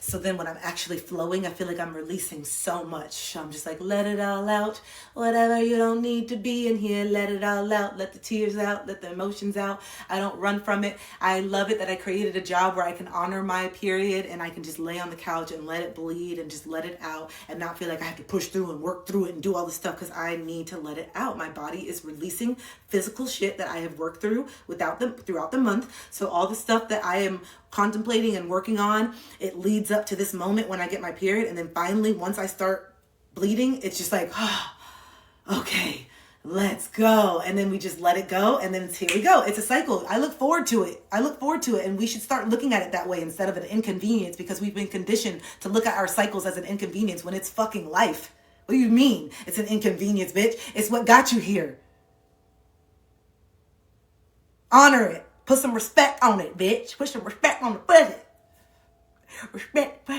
So then when I'm actually flowing, I feel like I'm releasing so much. I'm just like, let it all out. Whatever you don't need to be in here, let it all out. Let the tears out, let the emotions out. I don't run from it. I love it that I created a job where I can honor my period and I can just lay on the couch and let it bleed and just let it out and not feel like I have to push through and work through it and do all this stuff because I need to let it out. My body is releasing physical shit that I have worked through throughout the month. So all the stuff that I am contemplating and working on, it leads up to this moment when I get my period. And then finally, once I start bleeding, it's just like, oh, okay, let's go. And then we just let it go. And then here we go. It's a cycle. I look forward to it. And we should start looking at it that way instead of an inconvenience because we've been conditioned to look at our cycles as an inconvenience when it's fucking life. What do you mean? It's an inconvenience, bitch. It's what got you here. Honor it. Put some respect on it, bitch. Put some respect on the present. Respect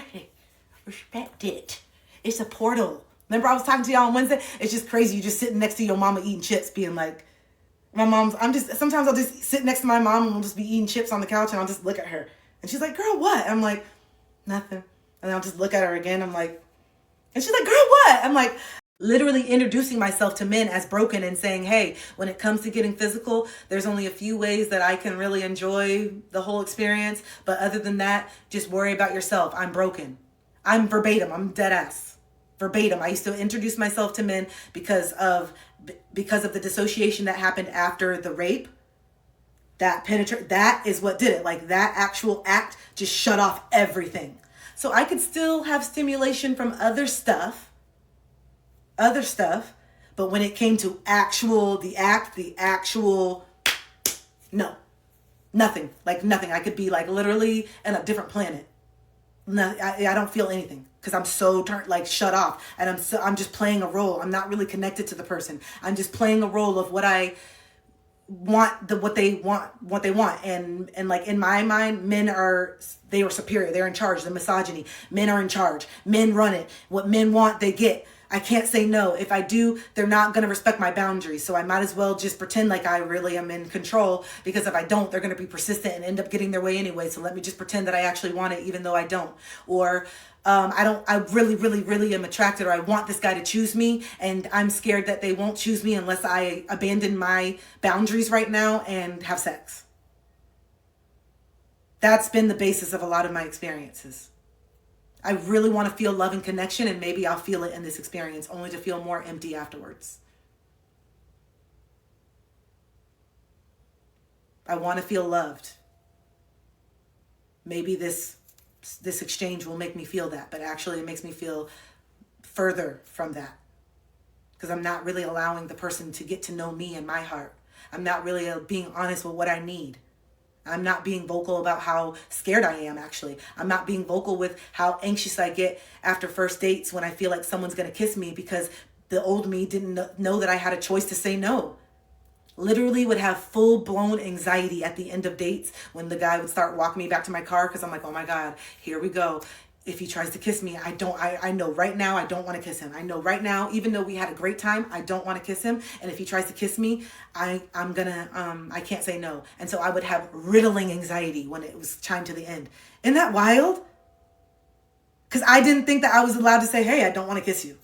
it. It's a portal. Remember I was talking to y'all on Wednesday? It's just crazy. You just sitting next to your mama eating chips being like, sometimes I'll just sit next to my mom and we'll just be eating chips on the couch and I'll just look at her. And she's like, girl, what? I'm like, nothing. And I'll just look at her again. I'm like, and she's like, girl, what? I'm like, literally introducing myself to men as broken and saying, hey, when it comes to getting physical, there's only a few ways that I can really enjoy the whole experience. But other than that, just worry about yourself. I'm broken. I'm verbatim. I'm dead ass. Verbatim. I used to introduce myself to men because of the dissociation that happened after the rape. That is what did it. Like that actual act just shut off everything. So I could still have stimulation from other stuff, but when it came to no, nothing, like nothing. I could be like literally in a different planet No, I don't feel anything because I'm so like shut off, and I'm just playing a role. I'm not really connected to the person. I'm just playing a role of what I want, what they want, and like in my mind, they are superior. They're in charge. The misogyny. Men are in charge. Men run it. What men want, they get. I can't say no. If I do, they're not going to respect my boundaries. So I might as well just pretend like I really am in control, because if I don't, they're going to be persistent and end up getting their way anyway. So let me just pretend that I actually want it, even though I don't. Or I really, really, really am attracted, or I want this guy to choose me, and I'm scared that they won't choose me unless I abandon my boundaries right now and have sex. That's been the basis of a lot of my experiences. I really want to feel love and connection, and maybe I'll feel it in this experience, only to feel more empty afterwards. I want to feel loved. Maybe this exchange will make me feel that, but actually it makes me feel further from that, because I'm not really allowing the person to get to know me and my heart. I'm not really being honest with what I need. I'm not being vocal about how scared I am, actually. I'm not being vocal with how anxious I get after first dates when I feel like someone's going to kiss me, because the old me didn't know that I had a choice to say no. Literally would have full-blown anxiety at the end of dates when the guy would start walking me back to my car, because I'm like, oh my God, here we go. If he tries to kiss me, I know right now I don't want to kiss him. I know right now, even though we had a great time, I don't want to kiss him. And if he tries to kiss me, I can't say no. And so I would have riddling anxiety when it was time to the end. Isn't that wild? Because I didn't think that I was allowed to say, hey, I don't want to kiss you.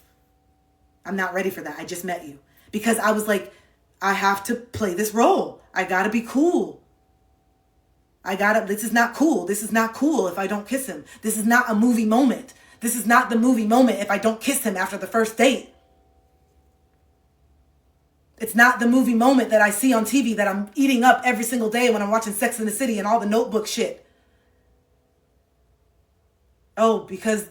I'm not ready for that. I just met you. Because I was like, I have to play this role. I got to be cool. This is not cool. This is not cool if I don't kiss him. This is not a movie moment. This is not the movie moment if I don't kiss him after the first date. It's not the movie moment that I see on TV that I'm eating up every single day when I'm watching Sex and the City and all the Notebook shit. Because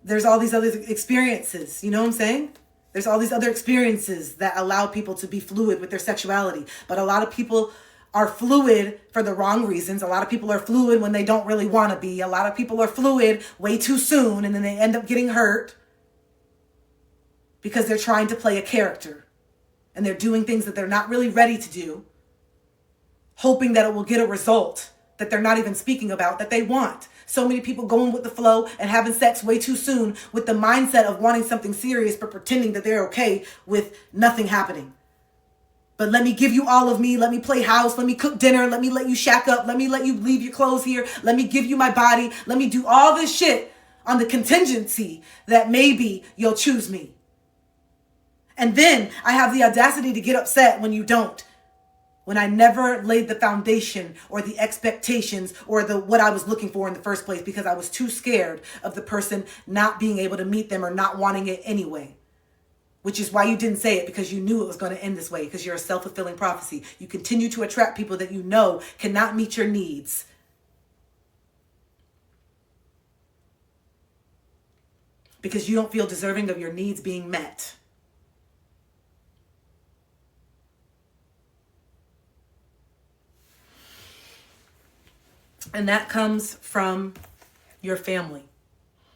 there's all these other experiences. You know what I'm saying? There's all these other experiences that allow people to be fluid with their sexuality. But a lot of people are fluid for the wrong reasons. A lot of people are fluid when they don't really want to be. A lot of people are fluid way too soon, and then they end up getting hurt because they're trying to play a character. And they're doing things that they're not really ready to do, hoping that it will get a result that they're not even speaking about that they want. So many people going with the flow and having sex way too soon with the mindset of wanting something serious, but pretending that they're okay with nothing happening. But let me give you all of me. Let me play house. Let me cook dinner. Let me let you shack up. Let me let you leave your clothes here. Let me give you my body. Let me do all this shit on the contingency that maybe you'll choose me. And then I have the audacity to get upset when you don't. When I never laid the foundation or the expectations or what I was looking for in the first place, because I was too scared of the person not being able to meet them or not wanting it anyway. Which is why you didn't say it, because you knew it was going to end this way, because you're a self-fulfilling prophecy. You continue to attract people that you know cannot meet your needs. Because you don't feel deserving of your needs being met. And that comes from your family.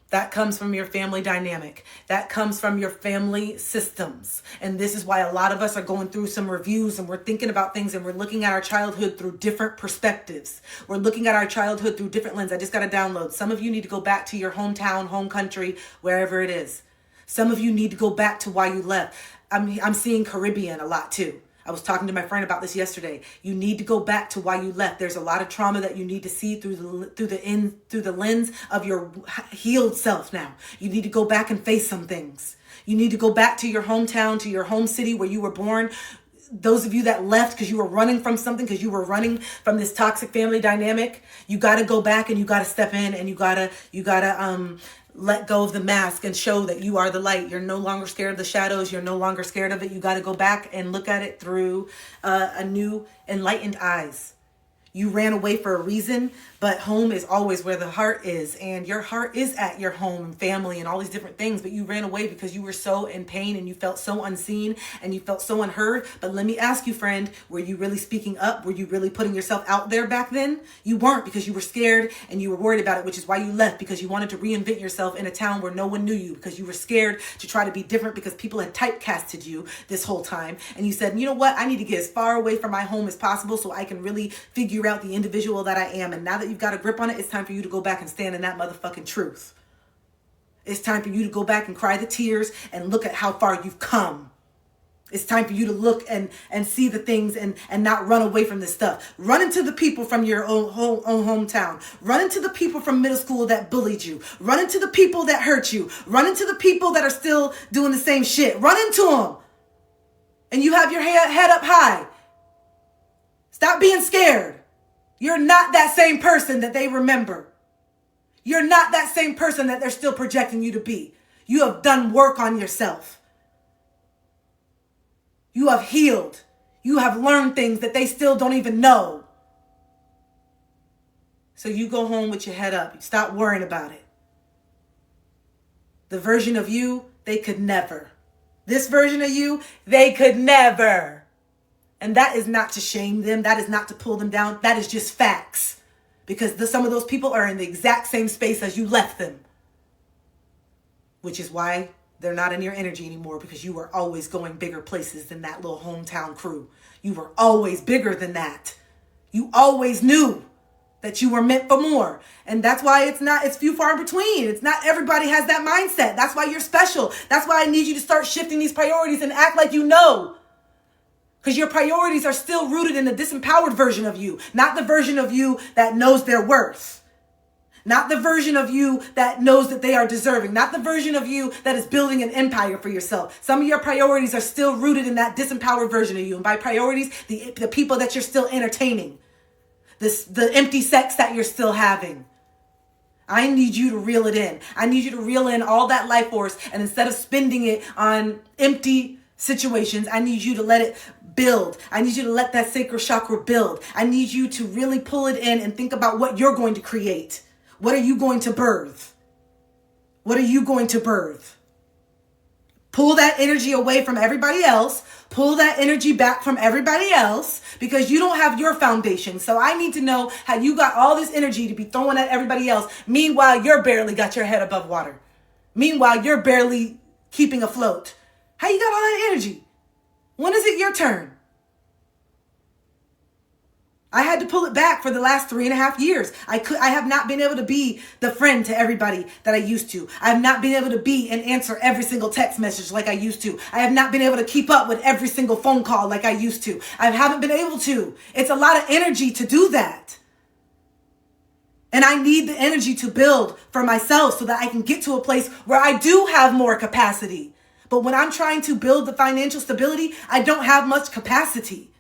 That comes from your family dynamic. That comes from your family systems. And this is why a lot of us are going through some reviews, and we're thinking about things, and we're looking at our childhood through different perspectives. We're looking at our childhood through different lenses. I just got to download. Some of you need to go back to your hometown, home country, wherever it is. Some of you need to go back to why you left. I'm seeing Caribbean a lot too. I was talking to my friend about this yesterday. You need to go back to why you left. There's a lot of trauma that you need to see through the lens of your healed self now. You need to go back and face some things. You need to go back to your hometown, to your home city where you were born. Those of you that left because you were running from something, because you were running from this toxic family dynamic, you got to go back and you got to step in, and you got to let go of the mask and show that you are the light. You're no longer scared of the shadows. You're no longer scared of it. You got to go back and look at it through a new enlightened eyes. You ran away for a reason, but home is always where the heart is. And your heart is at your home and family and all these different things. But you ran away because you were so in pain and you felt so unseen and you felt so unheard. But let me ask you, friend, were you really speaking up? Were you really putting yourself out there back then? You weren't, because you were scared and you were worried about it, which is why you left, because you wanted to reinvent yourself in a town where no one knew you, because you were scared to try to be different because people had typecasted you this whole time. And you said, you know what? I need to get as far away from my home as possible so I can really figure out the individual that I am. And now that you've got a grip on it, it's time for you to go back and stand in that motherfucking truth. It's time for you to go back and cry the tears and look at how far you've come. It's time for you to look and see the things and not run away from this stuff. Run into the people from your own hometown. Run into the people from middle school that bullied you. Run into the people that hurt you. Run into the people that are still doing the same shit. Run into them. And you have your head up high. Stop being scared. You're not that same person that they remember. You're not that same person that they're still projecting you to be. You have done work on yourself. You have healed. You have learned things that they still don't even know. So you go home with your head up. You stop worrying about it. The version of you, they could never. This version of you, they could never. And that is not to shame them. That is not to pull them down. That is just facts. Because some of those people are in the exact same space as you left them. Which is why they're not in your energy anymore, because you were always going bigger places than that little hometown crew. You were always bigger than that. You always knew that you were meant for more. And that's why it's few far in between. It's not everybody has that mindset. That's why you're special. That's why I need you to start shifting these priorities and act like you know. Because your priorities are still rooted in the disempowered version of you, not the version of you that knows their worth. Not the version of you that knows that they are deserving. Not the version of you that is building an empire for yourself. Some of your priorities are still rooted in that disempowered version of you. And by priorities, the people that you're still entertaining. The empty sex that you're still having. I need you to reel it in. I need you to reel in all that life force. And instead of spending it on empty situations, I need you to let it build. I need you to let that sacral chakra build. I need you to really pull it in and think about what you're going to create. What are you going to birth? What are you going to birth? Pull that energy away from everybody else. Pull that energy back from everybody else, because you don't have your foundation. So I need to know how you got all this energy to be throwing at everybody else. Meanwhile, you're barely got your head above water. Meanwhile, you're barely keeping afloat. How you got all that energy? When is it your turn? I had to pull it back for the last 3.5 years. I have not been able to be the friend to everybody that I used to. I have not been able to be and answer every single text message like I used to. I have not been able to keep up with every single phone call like I used to. I haven't been able to. It's a lot of energy to do that. And I need the energy to build for myself so that I can get to a place where I do have more capacity. But when I'm trying to build the financial stability, I don't have much capacity.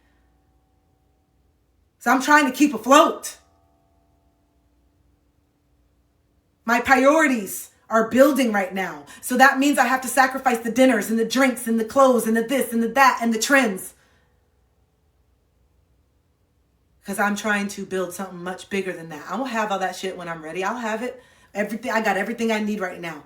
So I'm trying to keep afloat. My priorities are building right now. So that means I have to sacrifice the dinners and the drinks and the clothes and the this and the that and the trends. Because I'm trying to build something much bigger than that. I will have all that shit when I'm ready. I'll have it. Everything. I got everything I need right now.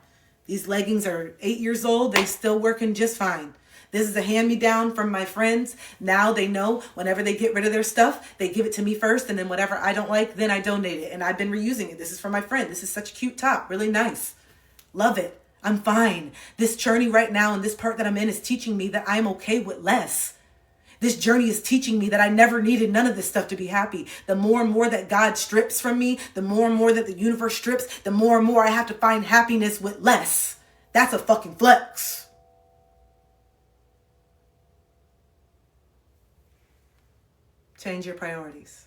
These leggings are 8 years old. They still working just fine. This is a hand-me-down from my friends. Now they know whenever they get rid of their stuff, they give it to me first. And then whatever I don't like, then I donate it. And I've been reusing it. This is from my friend. This is such a cute top. Really nice. Love it. I'm fine. This journey right now and this part that I'm in is teaching me that I'm okay with less. This journey is teaching me that I never needed none of this stuff to be happy. The more and more that God strips from me, the more and more that the universe strips, the more and more I have to find happiness with less. That's a fucking flex. Change your priorities.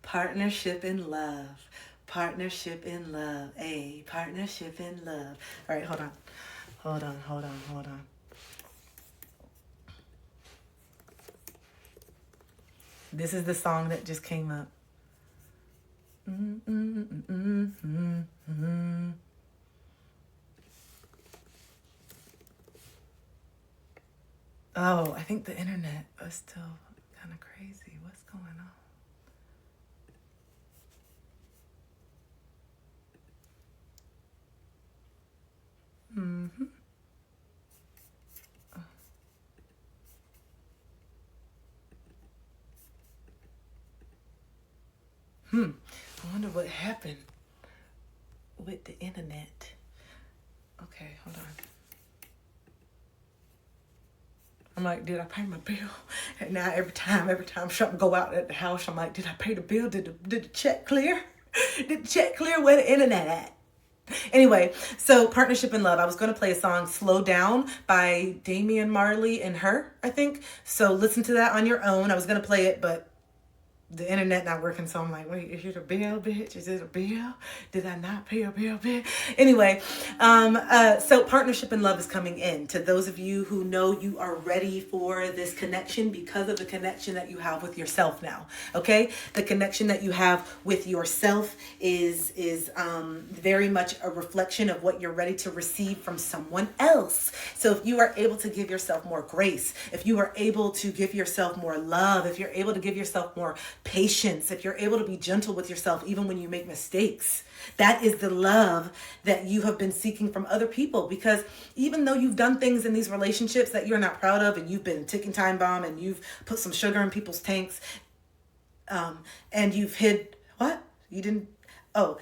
Partnership in love. Partnership in love. Hey, partnership in love. All right, hold on. This is the song that just came up. Oh, I think the internet is still kind of crazy. What's going on? I wonder what happened with the internet. Okay, hold on. I'm like, did I pay my bill? And now every time something go out at the house, I'm like, did I pay the bill? Did the check clear? Did the check clear? Where the internet at? Anyway, so Partnership in Love. I was going to play a song, Slow Down, by Damian Marley and Her, I think. So listen to that on your own. I was going to play it, but the internet not working, so I'm like, wait, is it a bill, bitch? Is it a bill? Did I not pay a bill, bitch? Anyway, so Partnership in Love is coming in. To those of you who know you are ready for this connection because of the connection that you have with yourself now, okay? The connection that you have with yourself is very much a reflection of what you're ready to receive from someone else. So if you are able to give yourself more grace, if you are able to give yourself more love, if you're able to give yourself more patience, if you're able to be gentle with yourself even when you make mistakes, that is the love that you have been seeking from other people. Because even though you've done things in these relationships that you're not proud of, and you've been ticking time bomb, and you've put some sugar in people's tanks, and you've hid what you didn't, oh,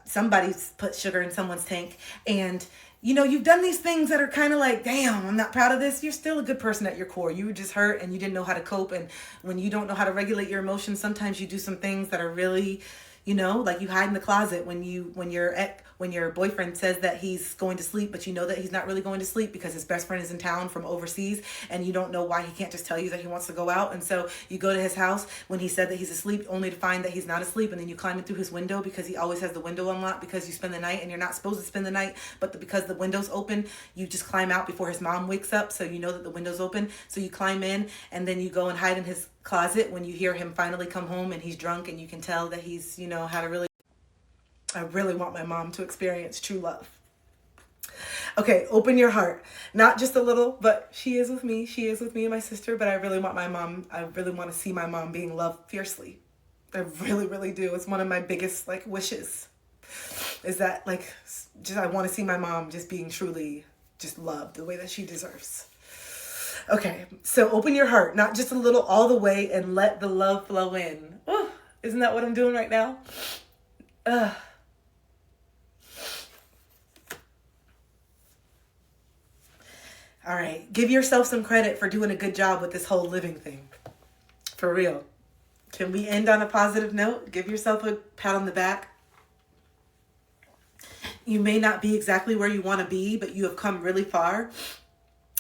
somebody's put sugar in someone's tank, and you know, you've done these things that are kind of like, damn, I'm not proud of this. You're still a good person at your core. You were just hurt and you didn't know how to cope. And when you don't know how to regulate your emotions, sometimes you do some things that are really, you know, like you hide in the closet when your boyfriend says that he's going to sleep, but you know that he's not really going to sleep because his best friend is in town from overseas, and you don't know why he can't just tell you that he wants to go out. And so you go to his house when he said that he's asleep, only to find that he's not asleep. And then you climb in through his window because he always has the window unlocked because you spend the night and you're not supposed to spend the night. But because the window's open, you just climb out before his mom wakes up. So you know that the window's open. So you climb in and then you go and hide in his closet when you hear him finally come home and he's drunk, and you can tell that he's, you know, had a really, I really want my mom to experience true love. Okay, open your heart. Not just a little, but she is with me. She is with me and my sister, but I really want my mom, I really want to see my mom being loved fiercely. I really, really do. It's one of my biggest like wishes, is that like, just I want to see my mom just being truly just loved the way that she deserves. Okay, so open your heart, not just a little, all the way, and let the love flow in. Oh, isn't that what I'm doing right now? All right, give yourself some credit for doing a good job with this whole living thing. For real. Can we end on a positive note? Give yourself a pat on the back. You may not be exactly where you want to be, but you have come really far.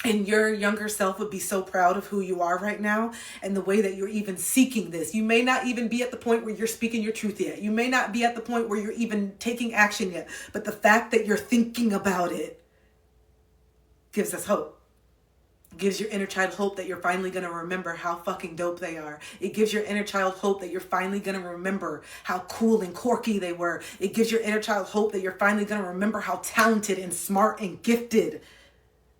And your younger self would be so proud of who you are right now and the way that you're even seeking this. You may not even be at the point where you're speaking your truth yet. You may not be at the point where you're even taking action yet. But the fact that you're thinking about it gives us hope. It gives your inner child hope that you're finally going to remember how fucking dope they are. It gives your inner child hope that you're finally going to remember how cool and quirky they were. It gives your inner child hope that you're finally going to remember how talented and smart and gifted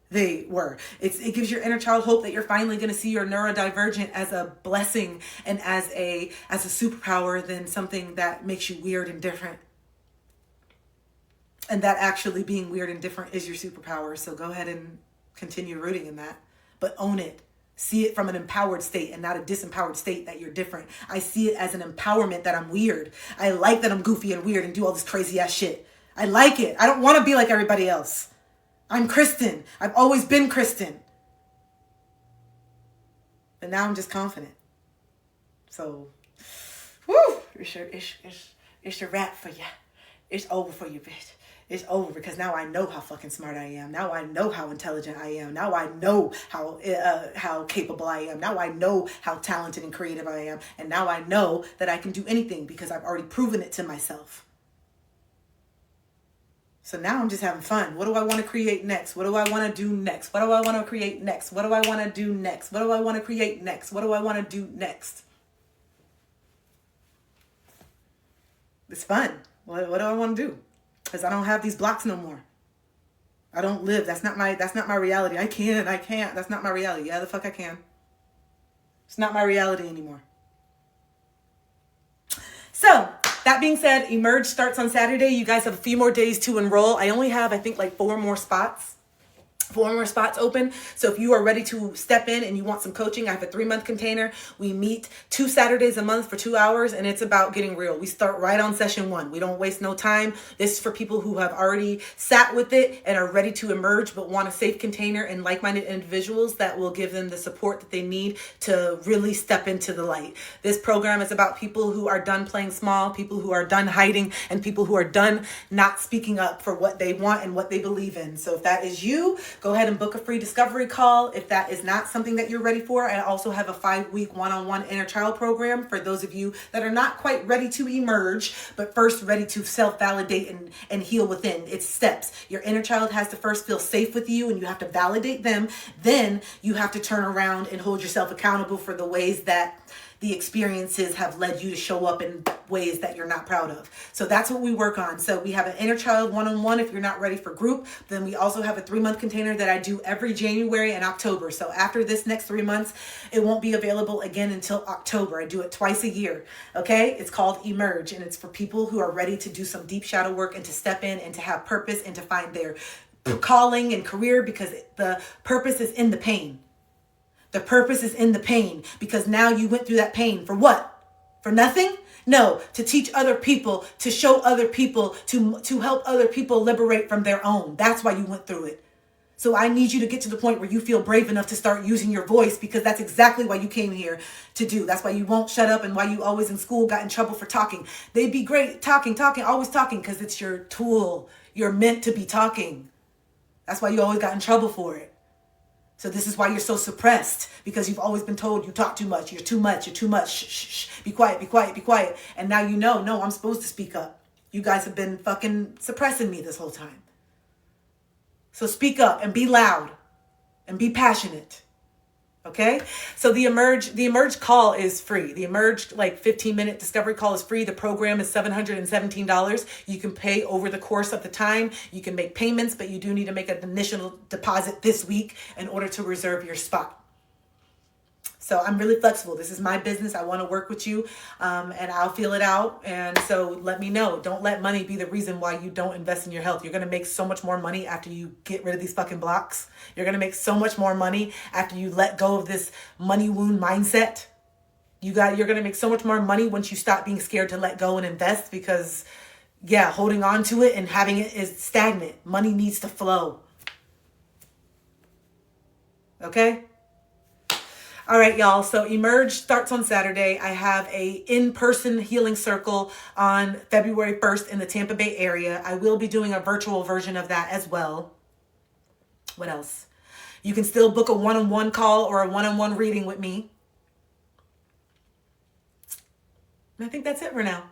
they were. It gives your inner child hope that you're finally going to see your neurodivergent as a blessing and as a superpower than something that makes you weird and different. And that actually being weird and different is your superpower. So go ahead and continue rooting in that, but own it. See it from an empowered state and not a disempowered state that you're different. I see it as an empowerment that I'm weird. I like that I'm goofy and weird and do all this crazy ass shit. I like it. I don't want to be like everybody else. I'm Kristen. I've always been Kristen. But now I'm just confident. So, woo! It's a wrap for you. It's over for you, bitch. It's over because now I know how fucking smart I am. Now I know how intelligent I am. Now I know how capable I am. Now I know how talented and creative I am. And now I know that I can do anything because I've already proven it to myself. So now I'm just having fun. What do I want to create next? What do I want to do next? What do I want to create next? What do I want to do next? What do I want to create next? What do I want to do next? It's fun. What do I want to do? Because I don't have these blocks no more. I don't live. That's not my reality. I can't. That's not my reality. Yeah, the fuck I can. It's not my reality anymore. So, that being said, Emerge starts on Saturday. You guys have a few more days to enroll. I only have, I think, like 4 more spots open. So if you are ready to step in and you want some coaching, I have a 3-month container. We meet 2 Saturdays a month for 2 hours, and it's about getting real. We start right on session 1. We don't waste no time. This is for people who have already sat with it and are ready to emerge, but want a safe container and like-minded individuals that will give them the support that they need to really step into the light. This program is about people who are done playing small, people who are done hiding, and people who are done not speaking up for what they want and what they believe in. So if that is you, go ahead and book a free discovery call. If that is not something that you're ready for, I also have a 5-week one-on-one inner child program for those of you that are not quite ready to emerge, but first ready to self-validate and heal within. It's steps. Your inner child has to first feel safe with you, and you have to validate them. Then you have to turn around and hold yourself accountable for the ways that the experiences have led you to show up in ways that you're not proud of. So that's what we work on. So we have an inner child one-on-one if you're not ready for group. Then we also have a 3-month container that I do every January and October. So after this next 3 months, it won't be available again until October. I do it twice a year. Okay? It's called Emerge, and it's for people who are ready to do some deep shadow work and to step in and to have purpose and to find their calling and career, because the purpose is in the pain. The purpose is in the pain, because now you went through that pain for what? For nothing? No, to teach other people, to show other people, to help other people liberate from their own. That's why you went through it. So I need you to get to the point where you feel brave enough to start using your voice, because that's exactly what you came here to do. That's why you won't shut up, and why you always in school got in trouble for talking. They'd be great talking, always talking, because it's your tool. You're meant to be talking. That's why you always got in trouble for it. So this is why you're so suppressed, because you've always been told you talk too much, you're too much, shh, shh, shh, be quiet, be quiet, be quiet. And now you know, no, I'm supposed to speak up. You guys have been fucking suppressing me this whole time. So speak up and be loud and be passionate. Okay? So the Emerge call is free. The Emerge 15-minute discovery call is free. The program is $717. You can pay over the course of the time. You can make payments, but you do need to make an initial deposit this week in order to reserve your spot. So I'm really flexible. This is my business. I want to work with you, and I'll feel it out. And so let me know. Don't let money be the reason why you don't invest in your health. You're going to make so much more money after you get rid of these fucking blocks. You're going to make so much more money after you let go of this money wound mindset. You're going to make so much more money once you stop being scared to let go and invest, because holding on to it and having it is stagnant. Money needs to flow. Okay? All right, y'all. So Emerge starts on Saturday. I have a in-person healing circle on February 1st in the Tampa Bay area. I will be doing a virtual version of that as well. What else? You can still book a one-on-one call or a one-on-one reading with me. And I think that's it for now.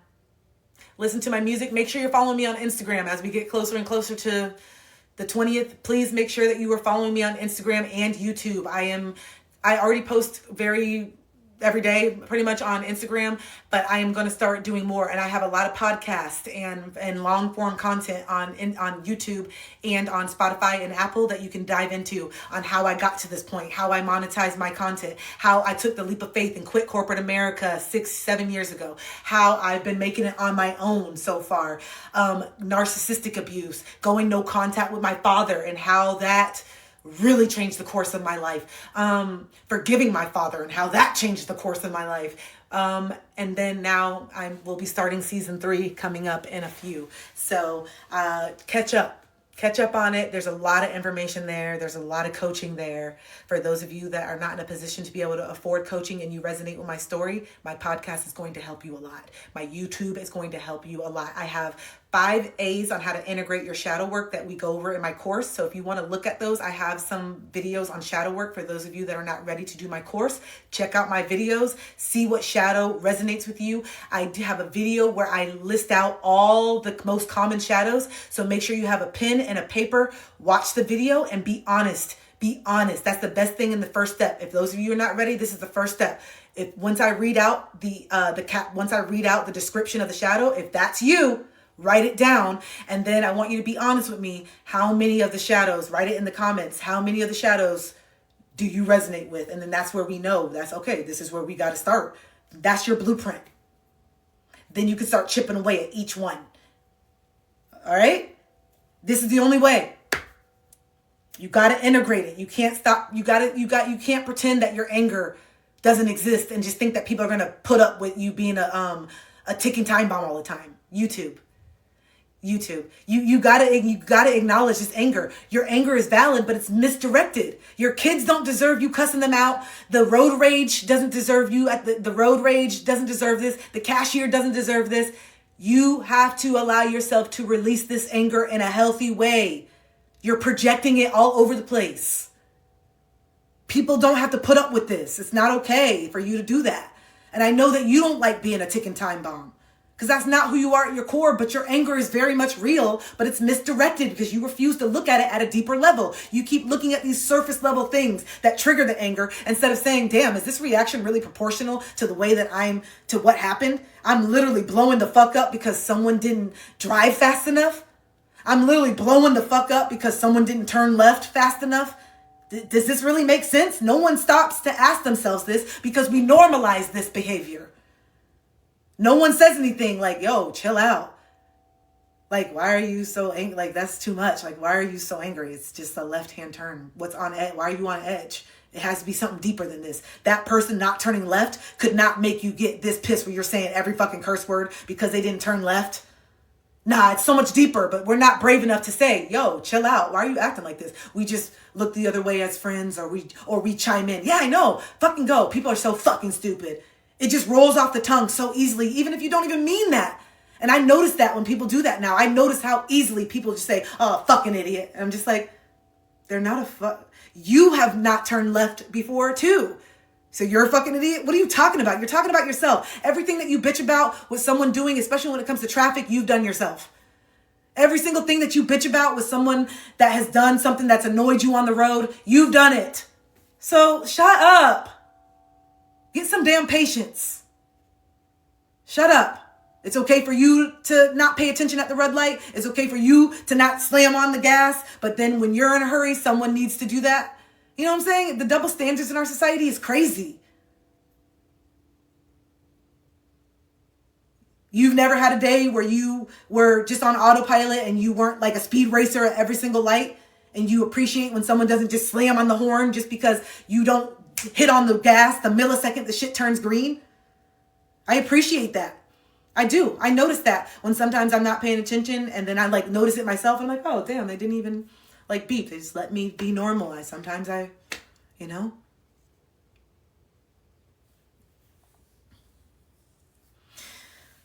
Listen to my music. Make sure you're following me on Instagram as we get closer and closer to the 20th. Please make sure that you are following me on Instagram and YouTube. I already post every day, pretty much on Instagram, but I am going to start doing more. And I have a lot of podcasts and long form content on YouTube and on Spotify and Apple that you can dive into on how I got to this point, how I monetized my content, how I took the leap of faith and quit corporate America 6-7 years ago, how I've been making it on my own so far, narcissistic abuse, going no contact with my father, and how that really changed the course of my life. Forgiving my father and how that changed the course of my life. And then now we'll be starting season 3 coming up in a few. So catch up on it. There's a lot of information there. There's a lot of coaching there. For those of you that are not in a position to be able to afford coaching and you resonate with my story, my podcast is going to help you a lot. My YouTube is going to help you a lot. I have 5 A's on how to integrate your shadow work that we go over in my course. So if you want to look at those, I have some videos on shadow work for those of you that are not ready to do my course. Check out my videos, see what shadow resonates with you. I do have a video where I list out all the most common shadows. So make sure you have a pen and a paper, watch the video, and be honest. Be honest. That's the best thing in the first step. If those of you are not ready, this is the first step. Once I read out the description of the shadow, if that's you, Write it down. And then I want you to be honest with me. How many of the shadows, write it in the comments. How many of the shadows do you resonate with? And then that's where we know that's okay. This is where we got to start. That's your blueprint. Then you can start chipping away at each one. All right? This is the only way. You got to integrate it. You can't stop. You can't pretend that your anger doesn't exist and just think that people are going to put up with you being a ticking time bomb all the time. YouTube. You gotta acknowledge this anger. Your anger is valid, but it's misdirected. Your kids don't deserve you cussing them out. The road rage doesn't deserve you. The road rage doesn't deserve this. The cashier doesn't deserve this. You have to allow yourself to release this anger in a healthy way. You're projecting it all over the place. People don't have to put up with this. It's not okay for you to do that. And I know that you don't like being a ticking time bomb, because that's not who you are at your core, but your anger is very much real, but it's misdirected because you refuse to look at it at a deeper level. You keep looking at these surface level things that trigger the anger instead of saying, damn, is this reaction really proportional to the way that to what happened? I'm literally blowing the fuck up because someone didn't drive fast enough. I'm literally blowing the fuck up because someone didn't turn left fast enough. Does this really make sense? No one stops to ask themselves this because we normalize this behavior. No one says anything like, yo, chill out. Like, why are you so angry? Like, that's too much. Like, why are you so angry? It's just a left-hand turn. What's on edge? Why are you on edge? It has to be something deeper than this. That person not turning left could not make you get this pissed where you're saying every fucking curse word because they didn't turn left. Nah, it's so much deeper, but we're not brave enough to say, yo, chill out. Why are you acting like this? We just look the other way as friends, or we chime in. Yeah, I know. Fucking go. People are so fucking stupid. It just rolls off the tongue so easily, even if you don't even mean that. And I notice that when people do that now. I notice how easily people just say, oh, fucking idiot. And I'm just like, they're not a fuck. You have not turned left before too. So you're a fucking idiot? What are you talking about? You're talking about yourself. Everything that you bitch about with someone doing, especially when it comes to traffic, you've done yourself. Every single thing that you bitch about with someone that has done something that's annoyed you on the road, you've done it. So shut up. Get some damn patience. Shut up. It's okay for you to not pay attention at the red light. It's okay for you to not slam on the gas. But then when you're in a hurry, someone needs to do that. You know what I'm saying? The double standards in our society is crazy. You've never had a day where you were just on autopilot and you weren't like a speed racer at every single light, and you appreciate when someone doesn't just slam on the horn just because you don't hit on the gas the millisecond the shit turns green. I appreciate that. I do. I notice that when sometimes I'm not paying attention, and then I like notice it myself. And I'm like, oh, damn, they didn't even like beep. They just let me be normal. Sometimes you know.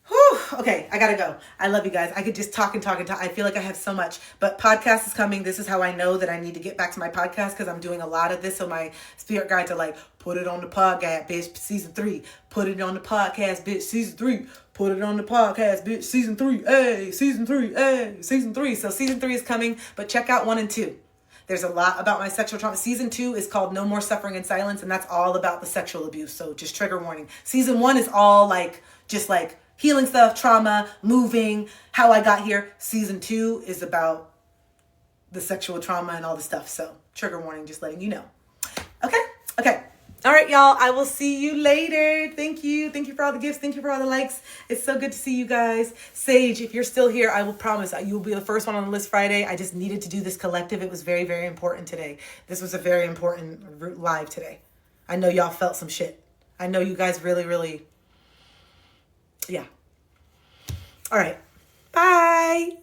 Whew. Okay, I gotta go. I love you guys. I could just talk and talk and talk. I feel like I have so much, but podcast is coming. This is how I know that I need to get back to my podcast, because I'm doing a lot of this. So my spirit guides are like, put it on the podcast, bitch, season 3. Put it on the podcast, bitch, season 3. Put it on the podcast, bitch, season 3. Hey, season 3. Hey, season 3. So season 3 is coming, but check out 1 and 2. There's a lot about my sexual trauma. Season 2 is called No More Suffering in Silence, and that's all about the sexual abuse. So just trigger warning. Season 1 is all like, just like healing stuff, trauma, moving, how I got here. Season 2 is about the sexual trauma and all the stuff. So trigger warning, just letting you know. Okay. All right, y'all. I will see you later. Thank you. Thank you for all the gifts. Thank you for all the likes. It's so good to see you guys. Sage, if you're still here, I will promise you will be the first one on the list Friday. I just needed to do this collective. It was very, very important today. This was a very important live today. I know y'all felt some shit. I know you guys really, really, yeah. All right. Bye.